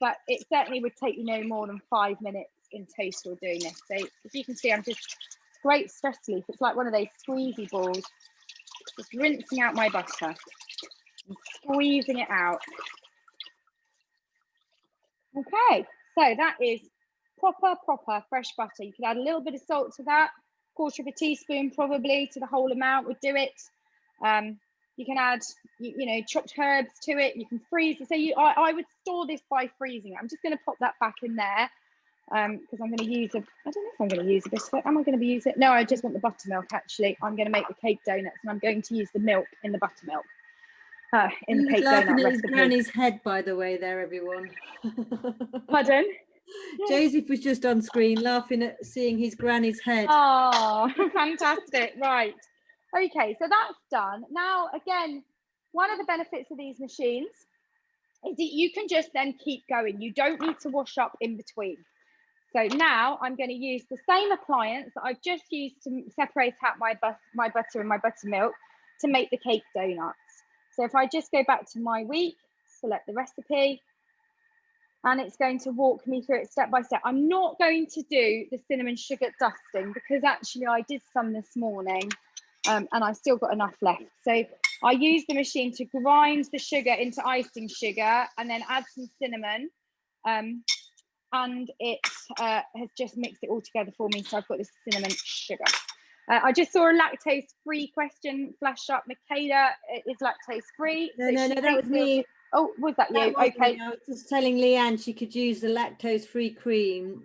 But it certainly would take you no more than 5 minutes in total doing this. So as you can see, I'm just great stress relief. It's like one of those squeezy balls. Just rinsing out my butter and squeezing it out. Okay, so that is proper fresh butter. You could add a little bit of salt to that, 1/4 of a teaspoon probably to the whole amount would do it. You can add, you know, chopped herbs to it. You can freeze it. So I would store this by freezing it. I'm just going to pop that back in there because I'm going to use I don't know if I'm going to use a biscuit. Am I going to be using it? No, I just want the buttermilk actually. I'm going to make the cake donuts and I'm going to use the milk in the buttermilk. In the cake donut recipe. Granny's head, by the way, there, everyone. Pardon? Joseph was just on screen laughing at seeing his granny's head. Oh, fantastic. Right. Okay, so that's done. Now, again, one of the benefits of these machines is that you can just then keep going. You don't need to wash up in between. So now I'm going to use the same appliance that I've just used to separate out my butter and my buttermilk to make the cake donuts. So if I just go back to my week, select the recipe, and it's going to walk me through it step by step. I'm not going to do the cinnamon sugar dusting because actually I did some this morning and I've still got enough left. So I use the machine to grind the sugar into icing sugar and then add some cinnamon. And it has just mixed it all together for me. So I've got this cinnamon sugar. I just saw a lactose-free question flash up. Michaela is lactose-free. No, that was me. Oh, was that you? Okay. I was just telling Leanne she could use the lactose-free cream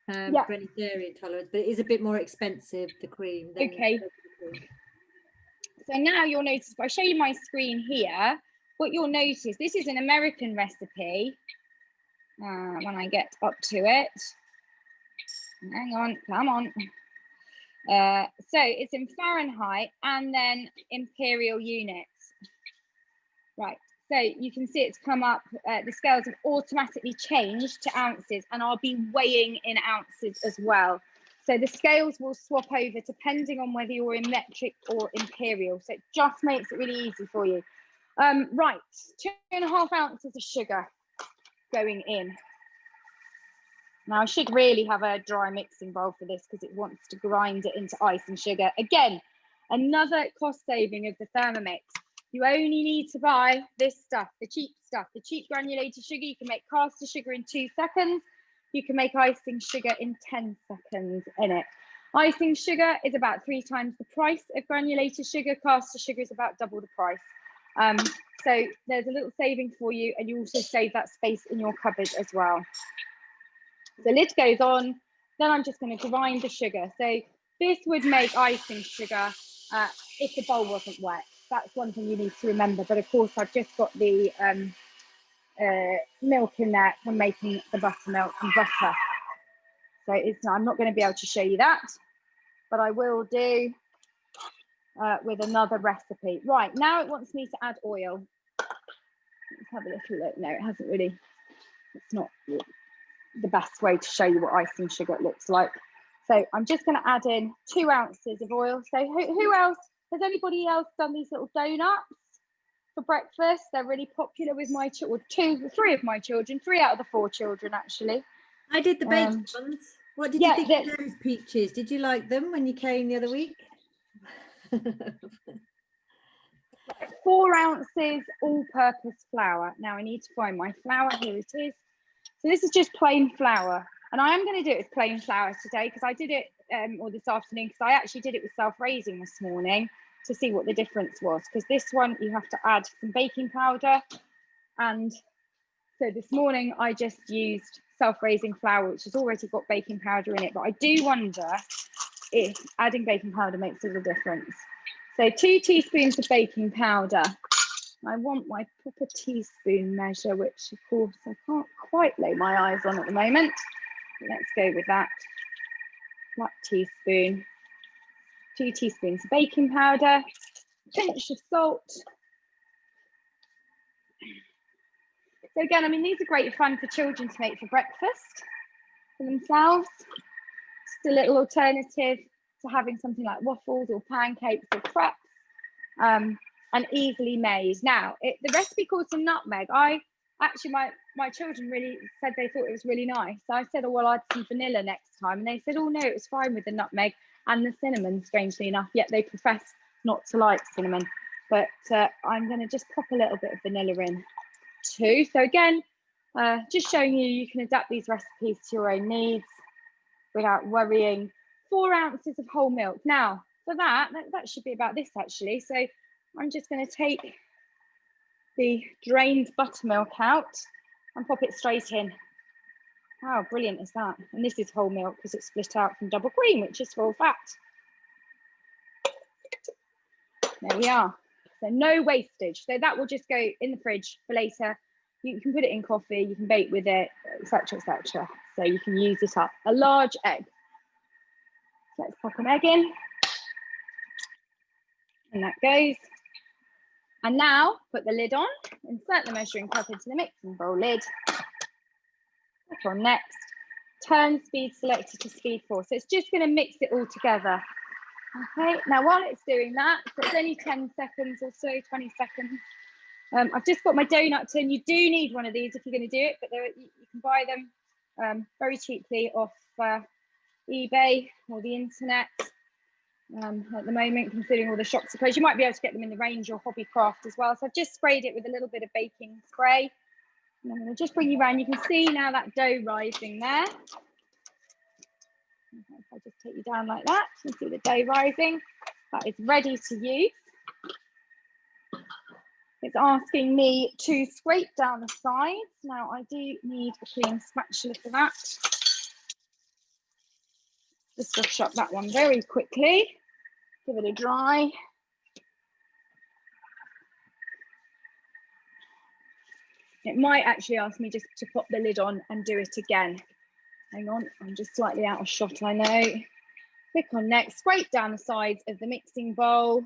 for any dairy intolerance, but it is a bit more expensive, the cream. Okay. So now you'll notice, if I show you my screen here, what you'll notice, this is an American recipe. When I get up to it. Hang on, come on. So it's in Fahrenheit and then imperial units. Right, so you can see it's come up, the scales have automatically changed to ounces and I'll be weighing in ounces as well. So the scales will swap over depending on whether you're in metric or imperial. So it just makes it really easy for you. Right, 2.5 ounces of sugar going in. Now I should really have a dry mixing bowl for this because it wants to grind it into ice and sugar. Again, another cost saving of the Thermomix. You only need to buy this stuff, the cheap granulated sugar. You can make caster sugar in 2 seconds. You can make icing sugar in 10 seconds in it. Icing sugar is about 3 times the price of granulated sugar. Caster sugar is about double the price. So there's a little saving for you and you also save that space in your cupboard as well. The lid goes on, then I'm just going to grind the sugar. So this would make icing sugar if the bowl wasn't wet. that's one thing you need to remember. But of course, I've just got the milk in there from making the buttermilk and butter. So I'm not going to be able to show you that, but I will do with another recipe. Right, now it wants me to add oil. Let's have a little look. No, it hasn't really. It's not the best way to show you what icing sugar looks like. So I'm just going to add in 2 ounces of oil. So who else, has anybody else done these little donuts for breakfast? They're really popular with my children, 3 of my children, 3 out of the 4 children actually. I did the baked ones. What did you think of those, Peaches? Did you like them when you came the other week? 4 ounces all-purpose flour. Now I need to find my flour. Here it is. So this is just plain flour, and I am going to do it with plain flour today because I did it or this afternoon because I actually did it with self-raising this morning to see what the difference was, because this one you have to add some baking powder, and so this morning I just used self-raising flour, which has already got baking powder in it, but I do wonder if adding baking powder makes a little difference. So 2 teaspoons of baking powder. I want my proper teaspoon measure, which of course I can't quite lay my eyes on at the moment. Let's go with that. Flat teaspoon. 2 teaspoons of baking powder, pinch of salt. So again, I mean, these are great fun for children to make for breakfast for themselves. Just a little alternative to having something like waffles or pancakes or crepes, and easily made. Now, the recipe calls for nutmeg. My children really said they thought it was really nice. So I said, oh, well, I'll add some vanilla next time. And they said, oh, no, it was fine with the nutmeg and the cinnamon, strangely enough, yet they profess not to like cinnamon. But I'm going to just pop a little bit of vanilla in too. So again, just showing you can adapt these recipes to your own needs without worrying. 4 ounces of whole milk. Now, for that should be about this actually. So I'm just going to take the drained buttermilk out and pop it straight in. How brilliant is that? And this is whole milk because it's split out from double cream, which is full fat. There we are. So no wastage. So that will just go in the fridge for later. You can put it in coffee, you can bake with it, etc., etc. So you can use it up. A large egg. Let's pop an egg in. And that goes. And now put the lid on, insert the measuring cup into the mixing bowl lid. Click on next. Turn speed selector to speed 4. So it's just going to mix it all together. Okay, now while it's doing that, so it's only 10 seconds or so, 20 seconds. I've just got my donut tin. You do need one of these if you're going to do it, but you can buy them very cheaply off eBay or the internet at the moment, considering all the shops are closed. You might be able to get them in the range or Hobbycraft as well. So I've just sprayed it with a little bit of baking spray. And I'm going to just bring you around. You can see now that dough rising there. If I just take you down like that, you can see the dough rising. That is ready to use. It's asking me to scrape down the sides. Now I do need a clean spatula for that. Just brush up that one very quickly. Give it a dry. It might actually ask me just to pop the lid on and do it again. Hang on, I'm just slightly out of shot, I know. Click on next, scrape down the sides of the mixing bowl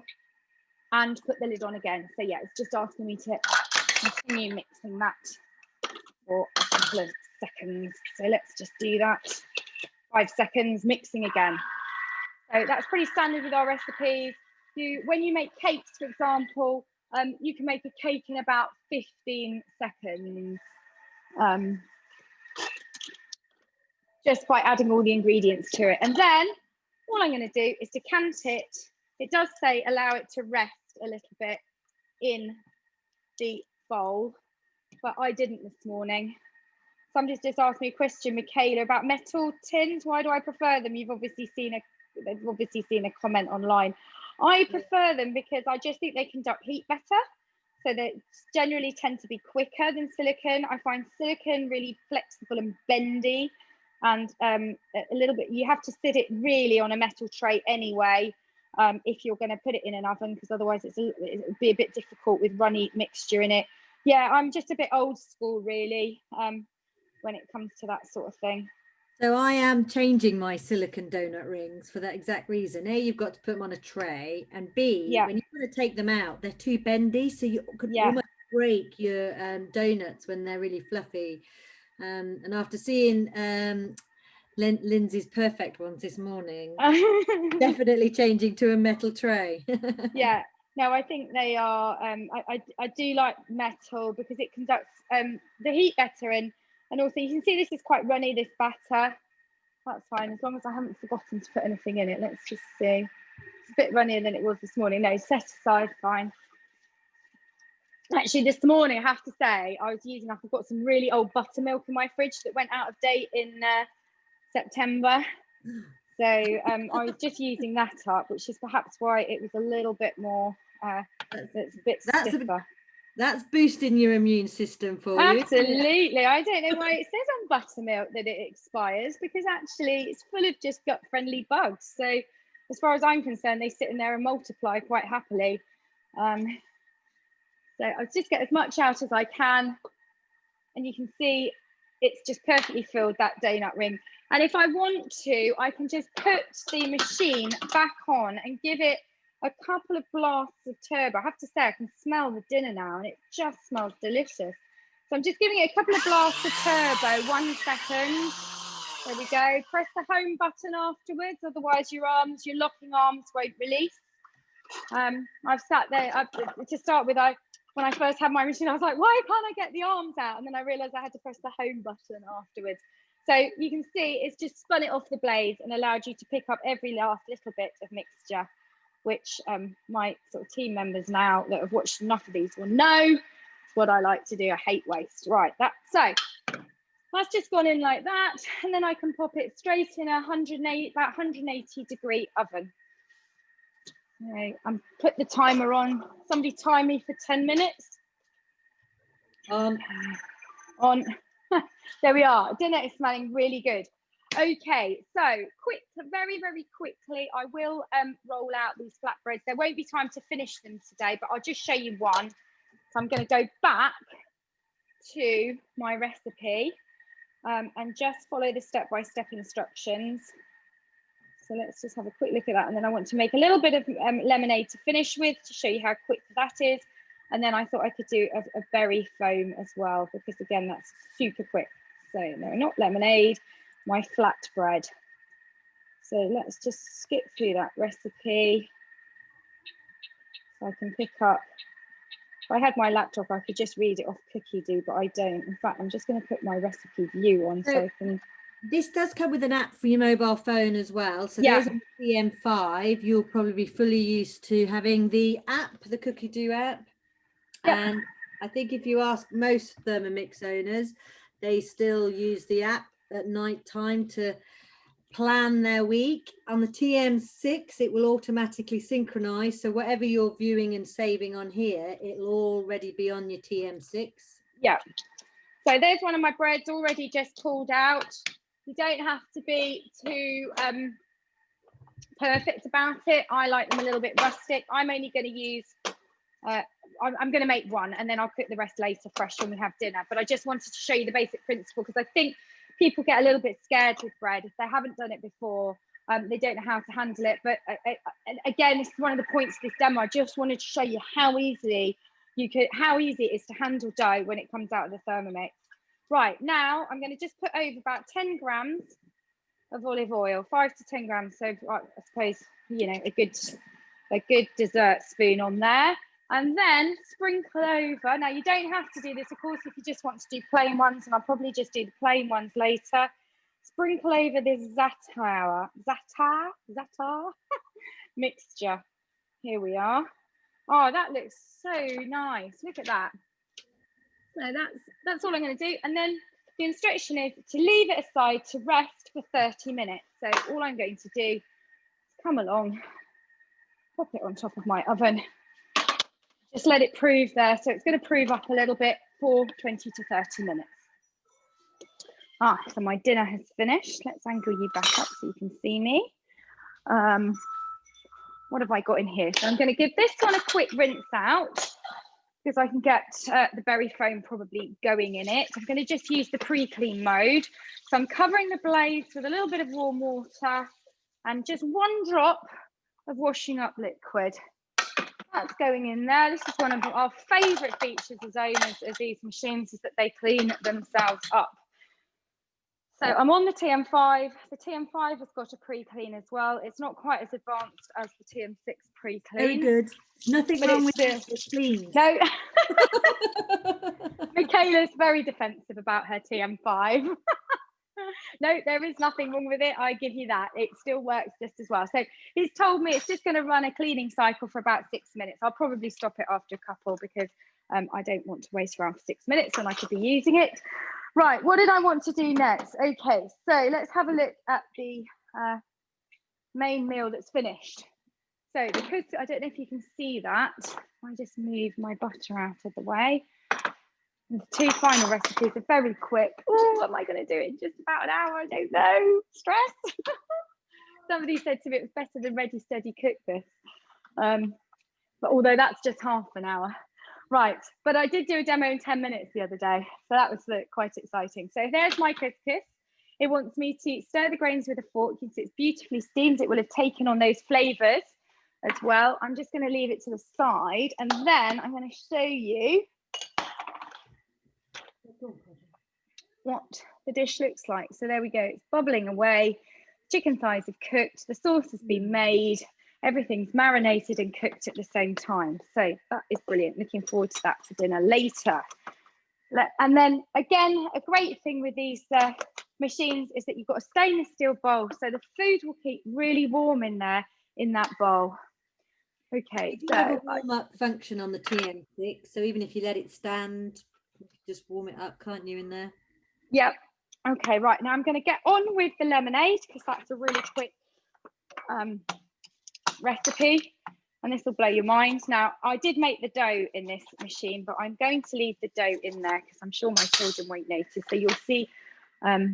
and put the lid on again. So yeah, it's just asking me to continue mixing that for a couple of seconds. So let's just do that. 5 seconds, mixing again. So that's pretty standard with our recipes. When you make cakes, for example, you can make a cake in about 15 seconds. Just by adding all the ingredients to it. And then all I'm going to do is decant it. It does say allow it to rest a little bit in the bowl, but I didn't this morning. Somebody's just asked me a question, Michaela, about metal tins. Why do I prefer them? They've obviously seen a comment online. I prefer them because I just think they conduct heat better. So they generally tend to be quicker than silicone. I find silicone really flexible and bendy. And a little bit, you have to sit it really on a metal tray anyway. if you're going to put it in an oven, because otherwise it'll be a bit difficult with runny mixture in it. Yeah, I'm just a bit old school really when it comes to that sort of thing. So I am changing my silicone donut rings for that exact reason. A, you've got to put them on a tray, and B, when you want to take them out, they're too bendy, so you could almost break your donuts when they're really fluffy. And after seeing Lindsay's perfect ones this morning, definitely changing to a metal tray. Yeah, no, I think they are. I do like metal because it conducts the heat better, and also you can see this is quite runny, this batter. That's fine as long as I haven't forgotten to put anything in it. Let's just see. It's a bit runnier than it was this morning. No, set aside, fine. Actually, this morning, I have to say, I've got some really old buttermilk in my fridge that went out of date in September. So I was just using that up, which is perhaps why it was a little bit more, it's a bit stiffer. That's boosting your immune system for you. Absolutely. I don't know why it says on buttermilk that it expires, because actually it's full of just gut-friendly bugs. So as far as I'm concerned, they sit in there and multiply quite happily. So I just get as much out as I can. And you can see it's just perfectly filled, that donut ring. And if I want to, I can just put the machine back on and give it a couple of blasts of turbo. I have to say, I can smell the dinner now and it just smells delicious. So I'm just giving it a couple of blasts of turbo, 1 second. There we go. Press the home button afterwards, otherwise your locking arms won't release. I've sat there, to start with, when I first had my machine, I was like, why can't I get the arms out? And then I realized I had to press the home button afterwards. So you can see it's just spun it off the blades and allowed you to pick up every last little bit of mixture, which my sort of team members now that have watched enough of these will know. It's what I like to do. I hate waste. Right, so that's just gone in like that, and then I can pop it straight in a 180 degree oven. Okay, and put the timer on. Somebody time me for 10 minutes. On. There we are. Dinner is smelling really good. Okay, so very, very quickly, I will roll out these flatbreads. There won't be time to finish them today, but I'll just show you one. So I'm going to go back to my recipe and just follow the step-by-step instructions. So let's just have a quick look at that. And then I want to make a little bit of lemonade to finish with to show you how quick that is. And then I thought I could do a berry foam as well, because again, that's super quick. So no, not lemonade, my flatbread. So let's just skip through that recipe. So I can pick up, if I had my laptop, I could just read it off Cookie Do, but I don't. In fact, I'm just going to put my recipe view on so I can. This does come with an app for your mobile phone as well. So those on the CM5, you'll probably be fully used to having the app, the Cookie Do app. Yeah. And I think if you ask most Thermomix owners, they still use the app at night time to plan their week. On the TM6, it will automatically synchronize. So whatever you're viewing and saving on here, it'll already be on your TM6. Yeah. So there's one of my breads already just pulled out. You don't have to be too perfect about it. I like them a little bit rustic. I'm only going to use, I'm going to make one and then I'll cook the rest later fresh when we have dinner. But I just wanted to show you the basic principle, because I think people get a little bit scared with bread if they haven't done it before. They don't know how to handle it. But again, this is one of the points of this demo. I just wanted to show you how easy it is to handle dough when it comes out of the Thermomix. Right, now I'm going to just put over about 10 grams of olive oil, 5 to 10 grams. So I suppose, you know, a good dessert spoon on there. And then sprinkle over. Now you don't have to do this, of course, if you just want to do plain ones, and I'll probably just do the plain ones later. Sprinkle over this za'atar mixture. Here we are. Oh, that looks so nice. Look at that. So that's all I'm going to do. And then the instruction is to leave it aside to rest for 30 minutes. So all I'm going to do is come along, pop it on top of my oven, just let it prove there. So it's going to prove up a little bit for 20 to 30 minutes. So my dinner has finished. Let's angle you back up so you can see me. what have I got in here? So I'm going to give this one a quick rinse out because I can get the berry foam probably going in it. I'm going to just use the pre-clean mode. So I'm covering the blades with a little bit of warm water and just 1 drop of washing up liquid. That's going in there. This is one of our favourite features as owners of these machines, is that they clean themselves up. So I'm on the TM5. The TM5 has got a pre-clean as well. It's not quite as advanced as the TM6 pre-clean. Very good. Nothing wrong with it. Clean. No. Michaela's very defensive about her TM5. No, there is nothing wrong with it. I give you that. It still works just as well. So he's told me it's just going to run a cleaning cycle for about 6 minutes. I'll probably stop it after a couple because I don't want to waste around for 6 minutes when I could be using it. Right, what did I want to do next? Okay, so let's have a look at the main meal that's finished. So because I don't know if you can see that, I just move my butter out of the way. And the 2 final recipes are very quick. Oh, am I going to do it in just about an hour? I don't know. Stress. Somebody said to me it was better than Ready Steady Cook this. But although that's just half an hour. Right, but I did do a demo in 10 minutes the other day, so that was quite exciting. So there's my couscous. It wants me to stir the grains with a fork. You can see it's beautifully steamed. It will have taken on those flavours as well. I'm just going to leave it to the side, and then I'm going to show you what the dish looks like. So there we go. It's bubbling away. Chicken thighs have cooked. The sauce has been made. Everything's marinated and cooked at the same time. So that is brilliant. Looking forward to that for dinner later. And then again, a great thing with these machines is that you've got a stainless steel bowl. So the food will keep really warm in there, in that bowl. Okay. You have a warm up function on the TM6. So even if you let it stand, you can just warm it up, can't you, in there? Yep. Okay, right. Now I'm going to get on with the lemonade because that's a really quick recipe, and this will blow your mind. Now I did make the dough in this machine, but I'm going to leave the dough in there because I'm sure my children won't notice. So you'll see I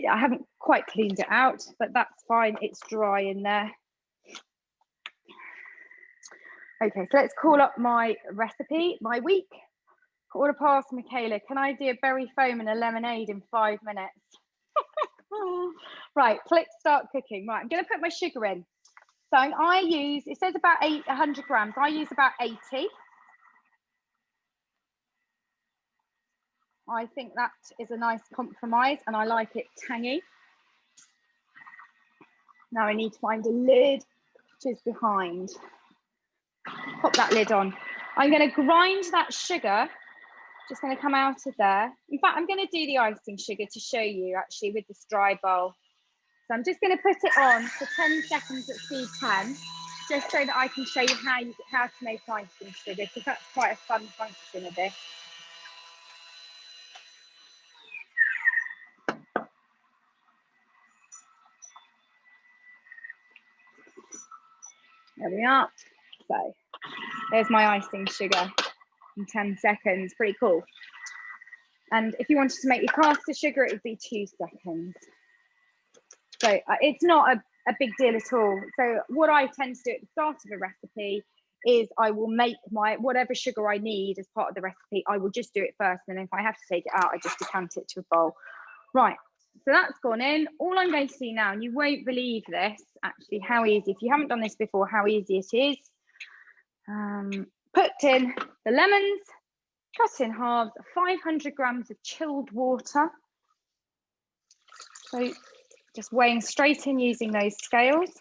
haven't quite cleaned it out, but that's fine. It's dry in there. Okay, so let's call up my recipe, my week. 1:15, Michaela, can I do a berry foam and a lemonade in 5 minutes? Right, click start cooking. Right, I'm going to put my sugar in. So I use, it says about 100 grams. I use about 80. I think that is a nice compromise and I like it tangy. Now I need to find a lid, which is behind. Pop that lid on. I'm going to grind that sugar. Just going to come out of there. In fact, I'm going to do the icing sugar to show you actually with this dry bowl. So I'm just going to put it on for 10 seconds at speed 10, just so that I can show you how to make icing sugar, because that's quite a fun function of this. There we are. So there's my icing sugar in 10 seconds. Pretty cool. And if you wanted to make your caster sugar, it would be 2 seconds. So it's not a big deal at all. So what I tend to do at the start of a recipe is I will make my whatever sugar I need as part of the recipe. I will just do it first, and then if I have to take it out, I just decant it to a bowl. Right, so that's gone in. All I'm going to do now, and you won't believe this, actually, how easy, if you haven't done this before, how easy it is. Put in the lemons, cut in halves, 500 grams of chilled water. So just weighing straight in using those scales.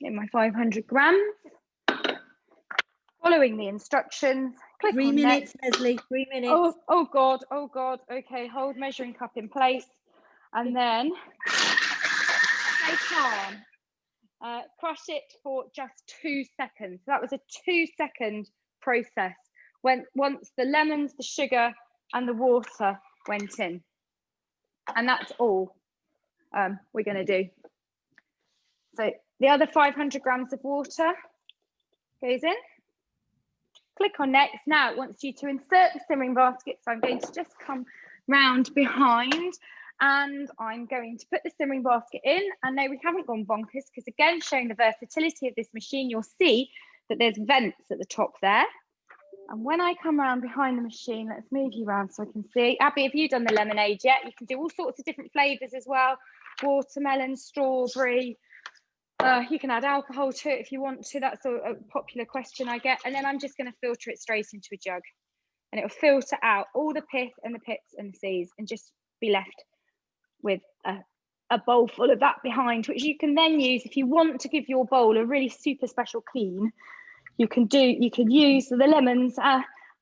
In my 500 grams. Following the instructions. Click 3 on minutes, next. Leslie, 3 minutes. Oh God. Okay, hold measuring cup in place. And then stay calm. Crush it for just 2 seconds. So that was a 2-second process once the lemons, the sugar and the water went in. And that's all we're going to do. So the other 500 grams of water goes in. Click on next. Now it wants you to insert the simmering basket. So I'm going to just come round behind And I'm going to put the simmering basket in. And no, we haven't gone bonkers, because again, showing the versatility of this machine, you'll see that there's vents at the top there. And when I come around behind the machine, let's move you around so I can see. Abby, have you done the lemonade yet? You can do all sorts of different flavors as well. Watermelon, strawberry. You can add alcohol to it if you want to. That's a popular question I get. And then I'm just going to filter it straight into a jug. And it will filter out all the pith and the pips and the seeds and just be left with a bowl full of that behind, which you can then use if you want to give your bowl a really super special clean. You can use the lemons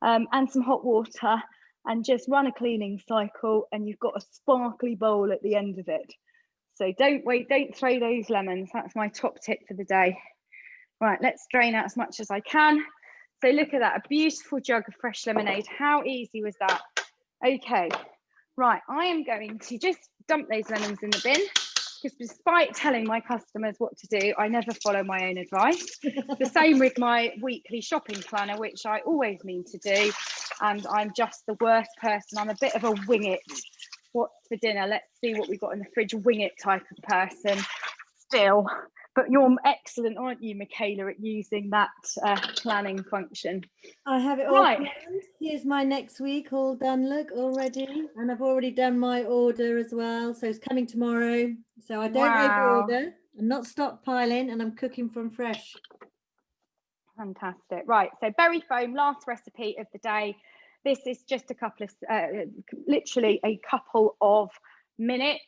and some hot water and just run a cleaning cycle, and you've got a sparkly bowl at the end of it. So don't throw those lemons. That's my top tip for the day. Right, let's drain out as much as I can. So look at that, a beautiful jug of fresh lemonade. How easy was that? Okay, right, I am going to just dump those lemons in the bin, because despite telling my customers what to do, I never follow my own advice. The same with my weekly shopping planner, which I always mean to do, and I'm just the worst person. I'm a bit of a wing it. What's for dinner? Let's see what we've got in the fridge. Wing it type of person still. But you're excellent, aren't you, Michaela, at using that planning function? I have it all planned. Here's my next week all done, look, already. And I've already done my order as well. So it's coming tomorrow. So I don't over-order. I'm not stockpiling, and I'm cooking from fresh. Fantastic. Right, so berry foam, last recipe of the day. This is just a couple of, literally a couple of minutes.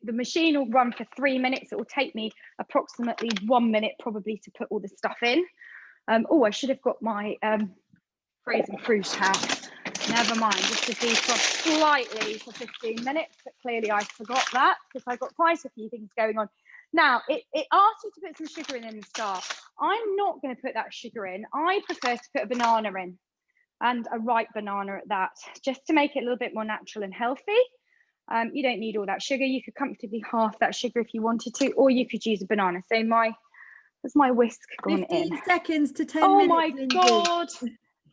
The machine will run for 3 minutes. It will take me approximately 1 minute probably to put all the stuff in. Oh, I should have got my frozen fruit out. Never mind, this is defrost slightly for 15 minutes, but clearly I forgot that because I got quite a few things going on. Now, it asks you to put some sugar in the start. I'm not going to put that sugar in. I prefer to put a banana in, and a ripe banana at that, just to make it a little bit more natural and healthy. You don't need all that sugar. You could comfortably half that sugar if you wanted to, or you could use a banana. So has my whisk gone 15 in? Seconds to 10 minutes. Oh my God.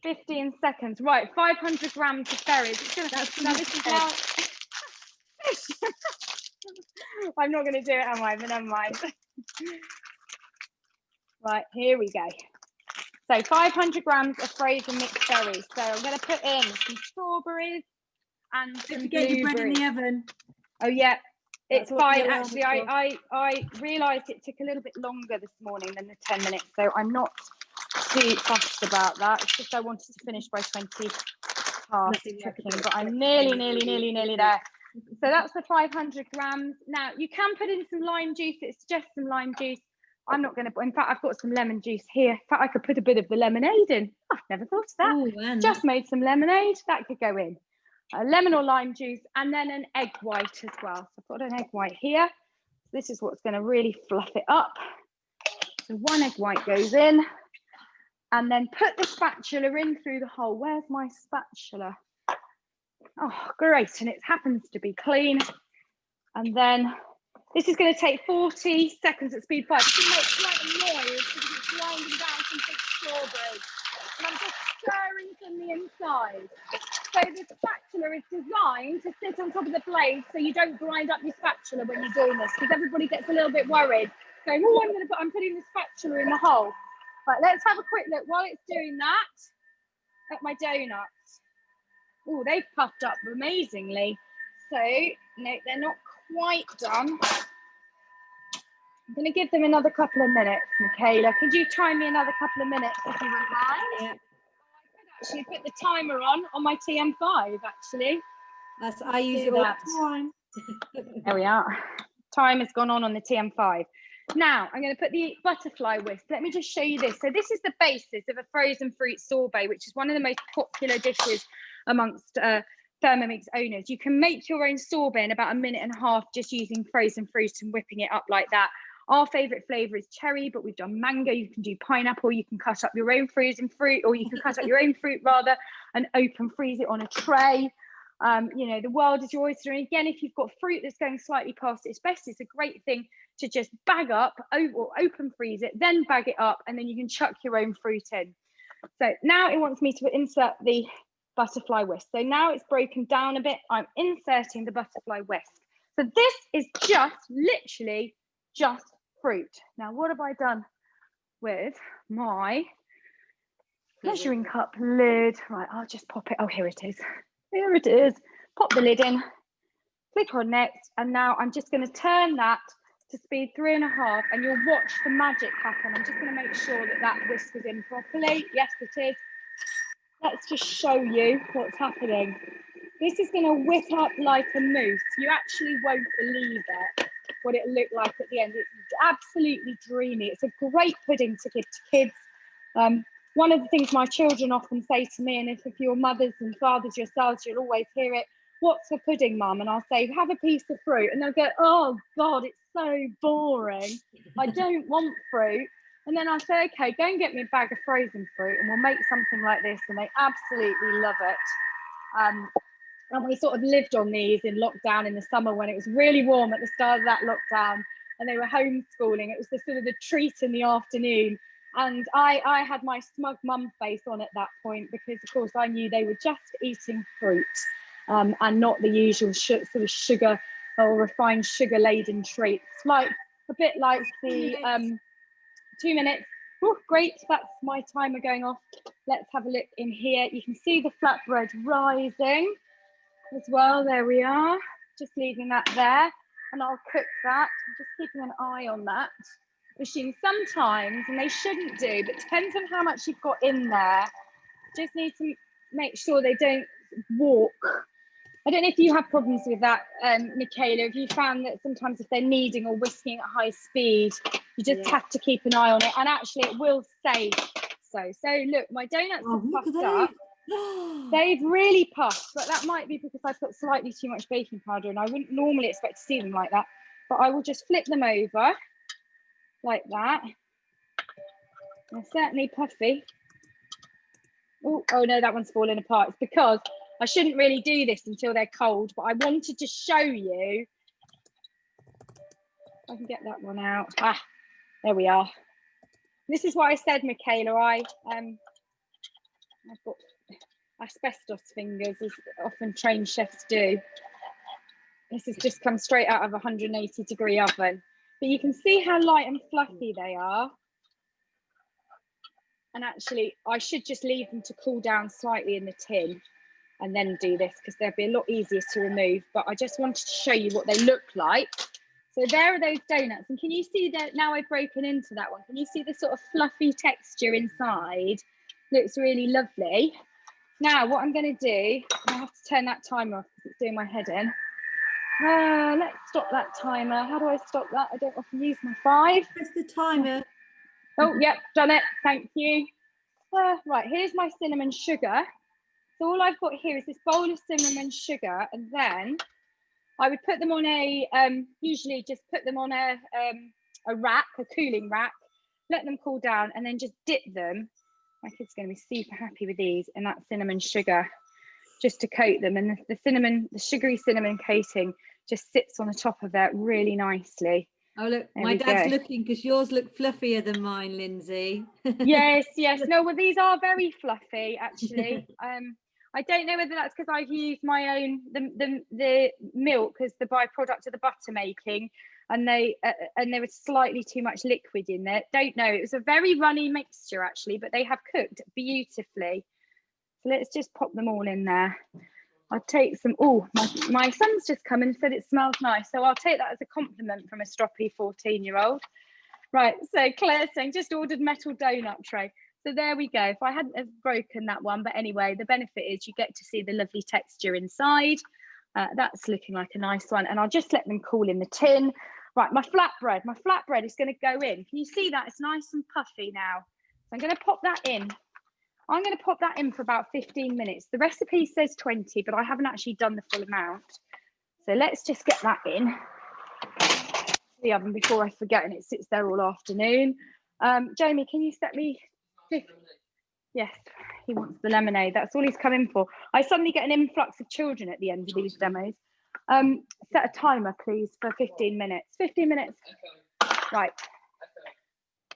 15 seconds. Right, 500 grams of berries. Now this is now... I'm not going to do it, am I? But never mind. Right, here we go. So 500 grams of frozen mixed berries. So I'm going to put in some strawberries and some blueberries. Get your bread in the oven. Oh yeah, it's fine. Actually, I realised it took a little bit longer this morning than the 10 minutes. So I'm not too fussed about that. It's just I wanted to finish by 20 past cooking, but I'm nearly there. So that's the 500 grams. Now you can put in some lime juice. It's just some lime juice. I'm not going to, in fact, I've got some lemon juice here. In fact, I could put a bit of the lemonade in. I've never thought of that. Ooh, just made some lemonade. That could go in. Lemon or lime juice, and then an egg white as well. So I've got an egg white here. This is what's going to really fluff it up. So one egg white goes in, and then put the spatula in through the hole. Where's my spatula? Oh, great. And it happens to be clean. And then this is going to take 40 seconds at speed 5. It's going to make quite a noise because it's grinding down some big strawberries. And I'm just stirring from the inside. So the spatula is designed to sit on top of the blade so you don't grind up your spatula when you're doing this, because everybody gets a little bit worried. So I'm putting the spatula in the hole. Right, let's have a quick look while it's doing that at my donuts. Oh, they've puffed up amazingly. So no, they're not quite done. I'm going to give them another couple of minutes. Michaela, could you time me another couple of minutes if you wouldn't mind? Yeah. I could actually put the timer on my TM5 actually. I use it all the time. There we are. Time has gone on the TM5. Now I'm going to put the butterfly whisk. Let me just show you this. So this is the basis of a frozen fruit sorbet, which is one of the most popular dishes amongst Thermomix owners. You can make your own sorbet in about 1.5 minutes just using frozen fruit and whipping it up like that. Our favorite flavor is cherry, but we've done mango. You can do pineapple. You can cut up your own frozen fruit, or you can cut up your own fruit rather and open freeze it on a tray. You know, the world is your oyster. And again, if you've got fruit that's going slightly past its best, it's a great thing to just bag up or open freeze it, then bag it up, and then you can chuck your own fruit in. So now it wants me to insert the butterfly whisk. So now it's broken down a bit. I'm inserting the butterfly whisk. So this is just literally just fruit. Now, what have I done with my measuring cup lid? Right, I'll just pop it. Oh, here it is. Here it is. Pop the lid in, click on next, and now I'm just going to turn that to speed 3.5, and you'll watch the magic happen. I'm just going to make sure that that whisk is in properly. Yes, it is. Let's just show you what's happening. This is going to whip up like a mousse. You actually won't believe it, what it looked like at the end. It's absolutely dreamy. It's a great pudding to give to kids. One of the things my children often say to me, and if you're mothers and fathers yourselves, you'll always hear it, what's for pudding, mum? And I'll say, have a piece of fruit. And they'll go, oh God, it's so boring. I don't want fruit. And then I say, okay, go and get me a bag of frozen fruit and we'll make something like this. And they absolutely love it. And we sort of lived on these in lockdown in the summer when it was really warm at the start of that lockdown and they were homeschooling. It was the sort of the treat in the afternoon. And I had my smug mum face on at that point because, of course, I knew they were just eating fruit and not the usual sort of sugar or refined sugar-laden treats. Like a bit like the 2 minutes. Oh, great, that's my timer going off. Let's have a look in here. You can see the flatbread rising as well. There we are. Just leaving that there, and I'll cook that. I'm just keeping an eye on that machine sometimes, and they shouldn't do, but depends on how much you've got in there. Just need to make sure they don't walk. I don't know if you have problems with that, Michaela. Have you found that sometimes if they're kneading or whisking at high speed, you just have to keep an eye on it, and actually it will say so. So look, my donuts are puffed up. They've really puffed, but that might be because I've put slightly too much baking powder, and I wouldn't normally expect to see them like that. But I will just flip them over like that. They're certainly puffy. Oh no, that one's falling apart. It's because I shouldn't really do this until they're cold, but I wanted to show you. If I can get that one out. Ah, there we are. This is what I said, Michaela. I've got asbestos fingers, as often trained chefs do. This has just come straight out of a 180-degree oven. But you can see how light and fluffy they are. And actually, I should just leave them to cool down slightly in the tin and then do this because they'll be a lot easier to remove. But I just wanted to show you what they look like. So there are those donuts. And can you see that now I've broken into that one? Can you see the sort of fluffy texture inside? Looks really lovely. Now, what I'm going to do, I have to turn that timer off because it's doing my head in. Let's stop that timer. How do I stop that? I don't often use my 5. Press the timer. Oh, yep, done it. Thank you. Right, here's my cinnamon sugar. So all I've got here is this bowl of cinnamon sugar, and then I would put them on a, usually just put them on a rack, a cooling rack, let them cool down, and then just dip them. My kid's going to be super happy with these, and that cinnamon sugar, just to coat them. And the sugary cinnamon coating just sits on the top of that really nicely. Oh, look, my dad's looking because yours look fluffier than mine, Lindsay. Yes. No, well, these are very fluffy, actually. I don't know whether that's because I've used my own, the milk as the byproduct of the butter making, and there was slightly too much liquid in there. Don't know. It was a very runny mixture, actually, but they have cooked beautifully. So let's just pop them all in there. I'll take some. Oh, my son's just come and said it smells nice, so I'll take that as a compliment from a stroppy 14-year-old. Right, so Claire's saying just ordered metal donut tray. So there we go. If I hadn't have broken that one, but anyway, the benefit is you get to see the lovely texture inside. That's looking like a nice one, and I'll just let them cool in the tin. Right, my flatbread is going to go in. Can you see that? It's nice and puffy now. So I'm going to pop that in. I'm going to pop that in for about 15 minutes. The recipe says 20, but I haven't actually done the full amount. So let's just get that in the oven before I forget, and it sits there all afternoon. Jamie, can you set me? Yes, he wants the lemonade. That's all he's come in for. I suddenly get an influx of children at the end of these demos. Set a timer, please, for 15 minutes. 15 minutes. Right.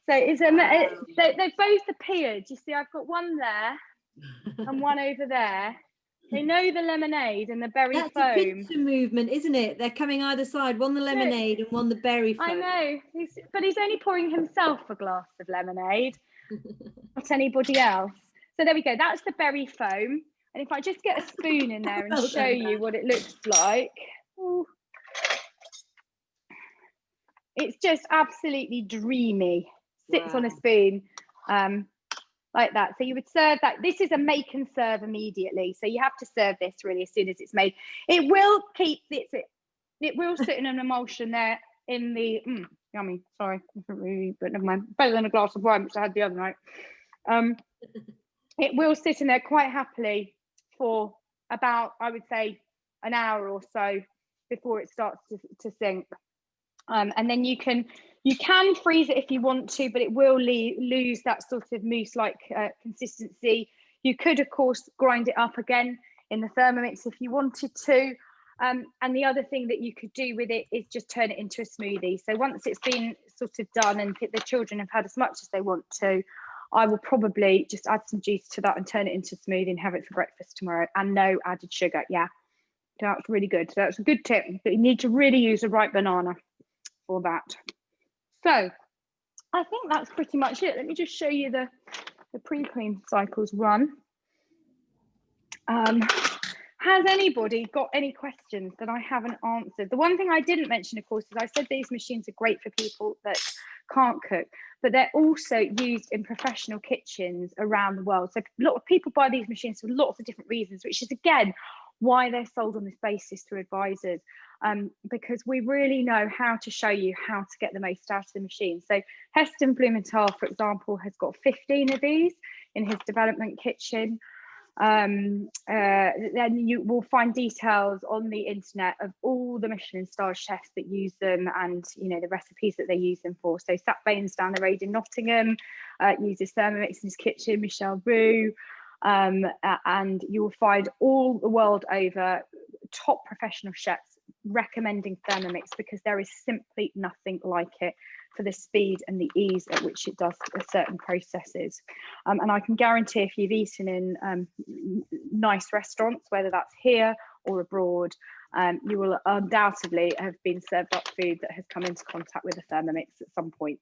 So they've both appeared. You see, I've got one there and one over there. They know the lemonade and the berry That's foam. a pincer movement, isn't it? They're coming either side, one the lemonade and one the berry foam. I know, but he's only pouring himself a glass of lemonade, not anybody else. So there we go. That's the berry foam. And if I just get a spoon in there and show you what it looks like. Ooh. It's just absolutely dreamy. Sits on a spoon like that. So you would serve that. This is a make and serve immediately. So you have to serve this really as soon as it's made. It will keep it will sit in an emulsion there in the yummy. Sorry, but never mind. Better than a glass of wine, which I had the other night. It will sit in there quite happily for about, I would say, an hour or so before it starts to sink. And then you can freeze it if you want to, but it will lose that sort of mousse-like consistency. You could, of course, grind it up again in the Thermomix if you wanted to. And the other thing that you could do with it is just turn it into a smoothie. So once it's been sort of done and the children have had as much as they want to, I will probably just add some juice to that and turn it into a smoothie and have it for breakfast tomorrow, and no added sugar. Yeah, that's really good. So that's a good tip, but you need to really use the right banana for that. So I think that's pretty much it. Let me just show you the pre-cream cycles run. Has anybody got any questions that I haven't answered? The one thing I didn't mention, of course, is I said these machines are great for people that can't cook, but they're also used in professional kitchens around the world. So a lot of people buy these machines for lots of different reasons, which is, again, why they're sold on this basis through advisors, because we really know how to show you how to get the most out of the machine. So Heston Blumenthal, for example, has got 15 of these in his development kitchen. Then you will find details on the internet of all the Michelin star chefs that use them, and the recipes that they use them for. So Sat Baines down the road in Nottingham uses Thermomix in his kitchen, Michel Roux, and you will find all the world over top professional chefs recommending Thermomix, because there is simply nothing like it for the speed and the ease at which it does certain processes. And I can guarantee, if you've eaten in nice restaurants, whether that's here or abroad, you will undoubtedly have been served up food that has come into contact with a Thermomix at some point.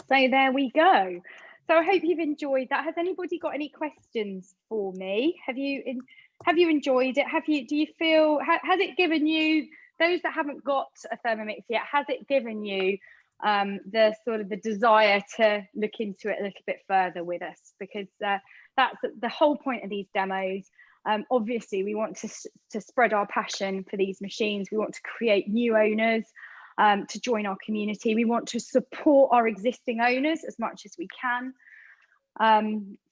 So there we go. So I hope you've enjoyed that. Has anybody got any questions for me? Have you enjoyed it? Do you feel, has it given you, those that haven't got a Thermomix yet, has it given you the sort of the desire to look into it a little bit further with us? Because that's the whole point of these demos. Obviously, we want to spread our passion for these machines. We want to create new owners to join our community. We want to support our existing owners as much as we can.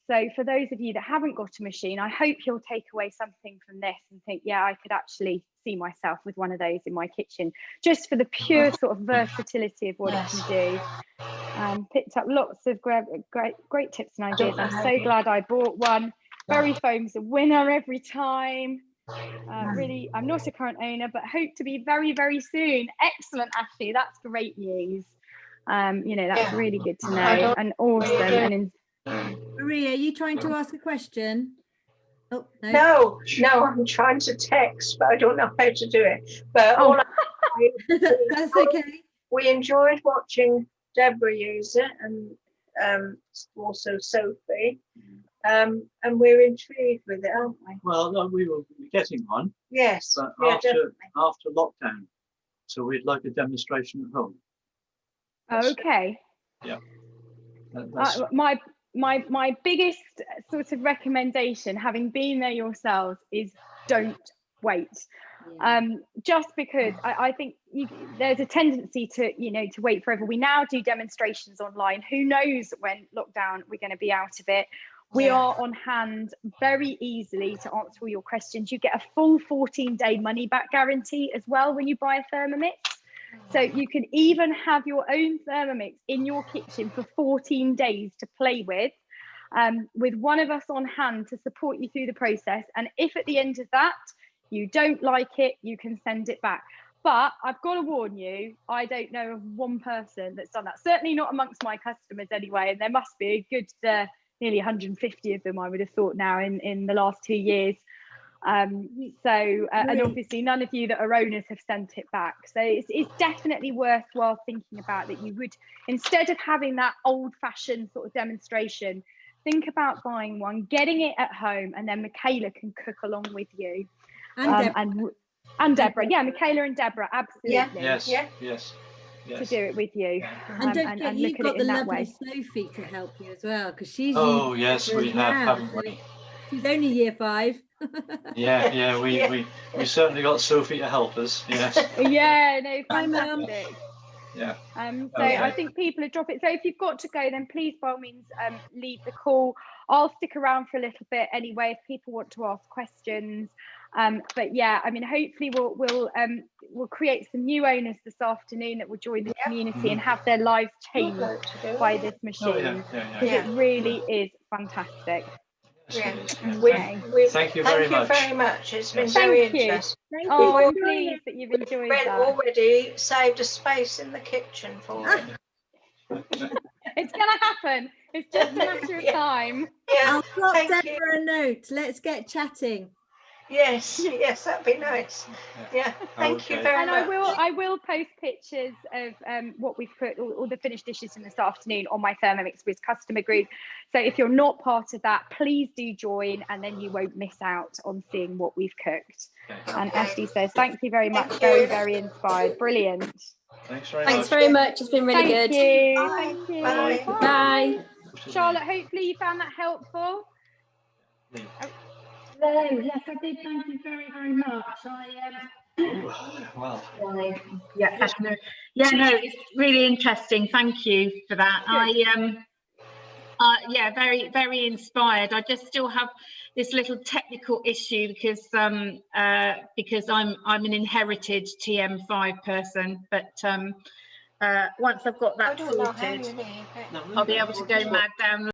So for those of you that haven't got a machine, I hope you'll take away something from this and think, yeah, I could actually see myself with one of those in my kitchen, just for the pure sort of versatility of what it can do. Picked up lots of great tips and ideas. I'm so glad I bought one. Berry foam's a winner every time. Really, I'm not a current owner, but hope to be very, very soon. Excellent, Ashley. That's great news. That's really good to know, and awesome. And Maria, are you trying to ask a question? Oh, no, I'm trying to text, but I don't know how to do it. But that's okay. We enjoyed watching Deborah use it, and also Sophie. And we're intrigued with it, aren't we? Well, no, we will be getting one. Yes. But after lockdown, so we'd like a demonstration at home. Okay. Yeah. My biggest sort of recommendation, having been there yourselves, is don't wait. Just because I think there's a tendency to wait forever. We now do demonstrations online. Who knows when lockdown we're going to be out of it. We are on hand very easily to answer all your questions. You get a full 14-day money back guarantee as well when you buy a Thermomix. So you can even have your own Thermomix in your kitchen for 14 days to play with one of us on hand to support you through the process. And if at the end of that you don't like it, you can send it back. But I've got to warn you, I don't know of one person that's done that. Certainly not amongst my customers anyway. And there must be a good nearly 150 of them, I would have thought now, in the last 2 years. And obviously none of you that are owners have sent it back, so it's definitely worthwhile thinking about that. You would, instead of having that old-fashioned sort of demonstration, think about buying one, getting it at home, and then Michaela can cook along with you. And Deborah, yeah, Michaela and Deborah, absolutely. Yes. To do it with you. And don't forget, you've got the lovely Sophie to help you as well, because she's yes, we have, haven't we? She's only year 5. we certainly got Sophie to help us. Yes. Yeah, no, fantastic. Yeah. So I think people are dropping. So if you've got to go, then please by all means leave the call. I'll stick around for a little bit anyway if people want to ask questions. But yeah, I mean, hopefully we'll create some new owners this afternoon that will join the community and have their lives changed by this machine. It really is fantastic. Thank you very much. It's been very interesting. Oh, I'm pleased that you've enjoyed that. Already saved a space in the kitchen for it. It's going to happen. It's just a matter of time. I'll drop Deborah a note. Let's get chatting. Yes, that'd be nice. Yeah, thank you very much. And I will post pictures of what we've put, all the finished dishes in this afternoon on my Thermomix Whiz customer group. So if you're not part of that, please do join, and then you won't miss out on seeing what we've cooked. And Esty says, thank you very much. Very, very inspired. Brilliant. Thanks very much. It's been really good. Thank you. Bye. Bye. Charlotte, hopefully you found that helpful. Hello, yes, I did. Thank you very, very much. It's really interesting. Thank you for that. Very, very inspired. I just still have this little technical issue because I'm an inherited TM5 person, but once I've got that sorted, I'll be able to go mad down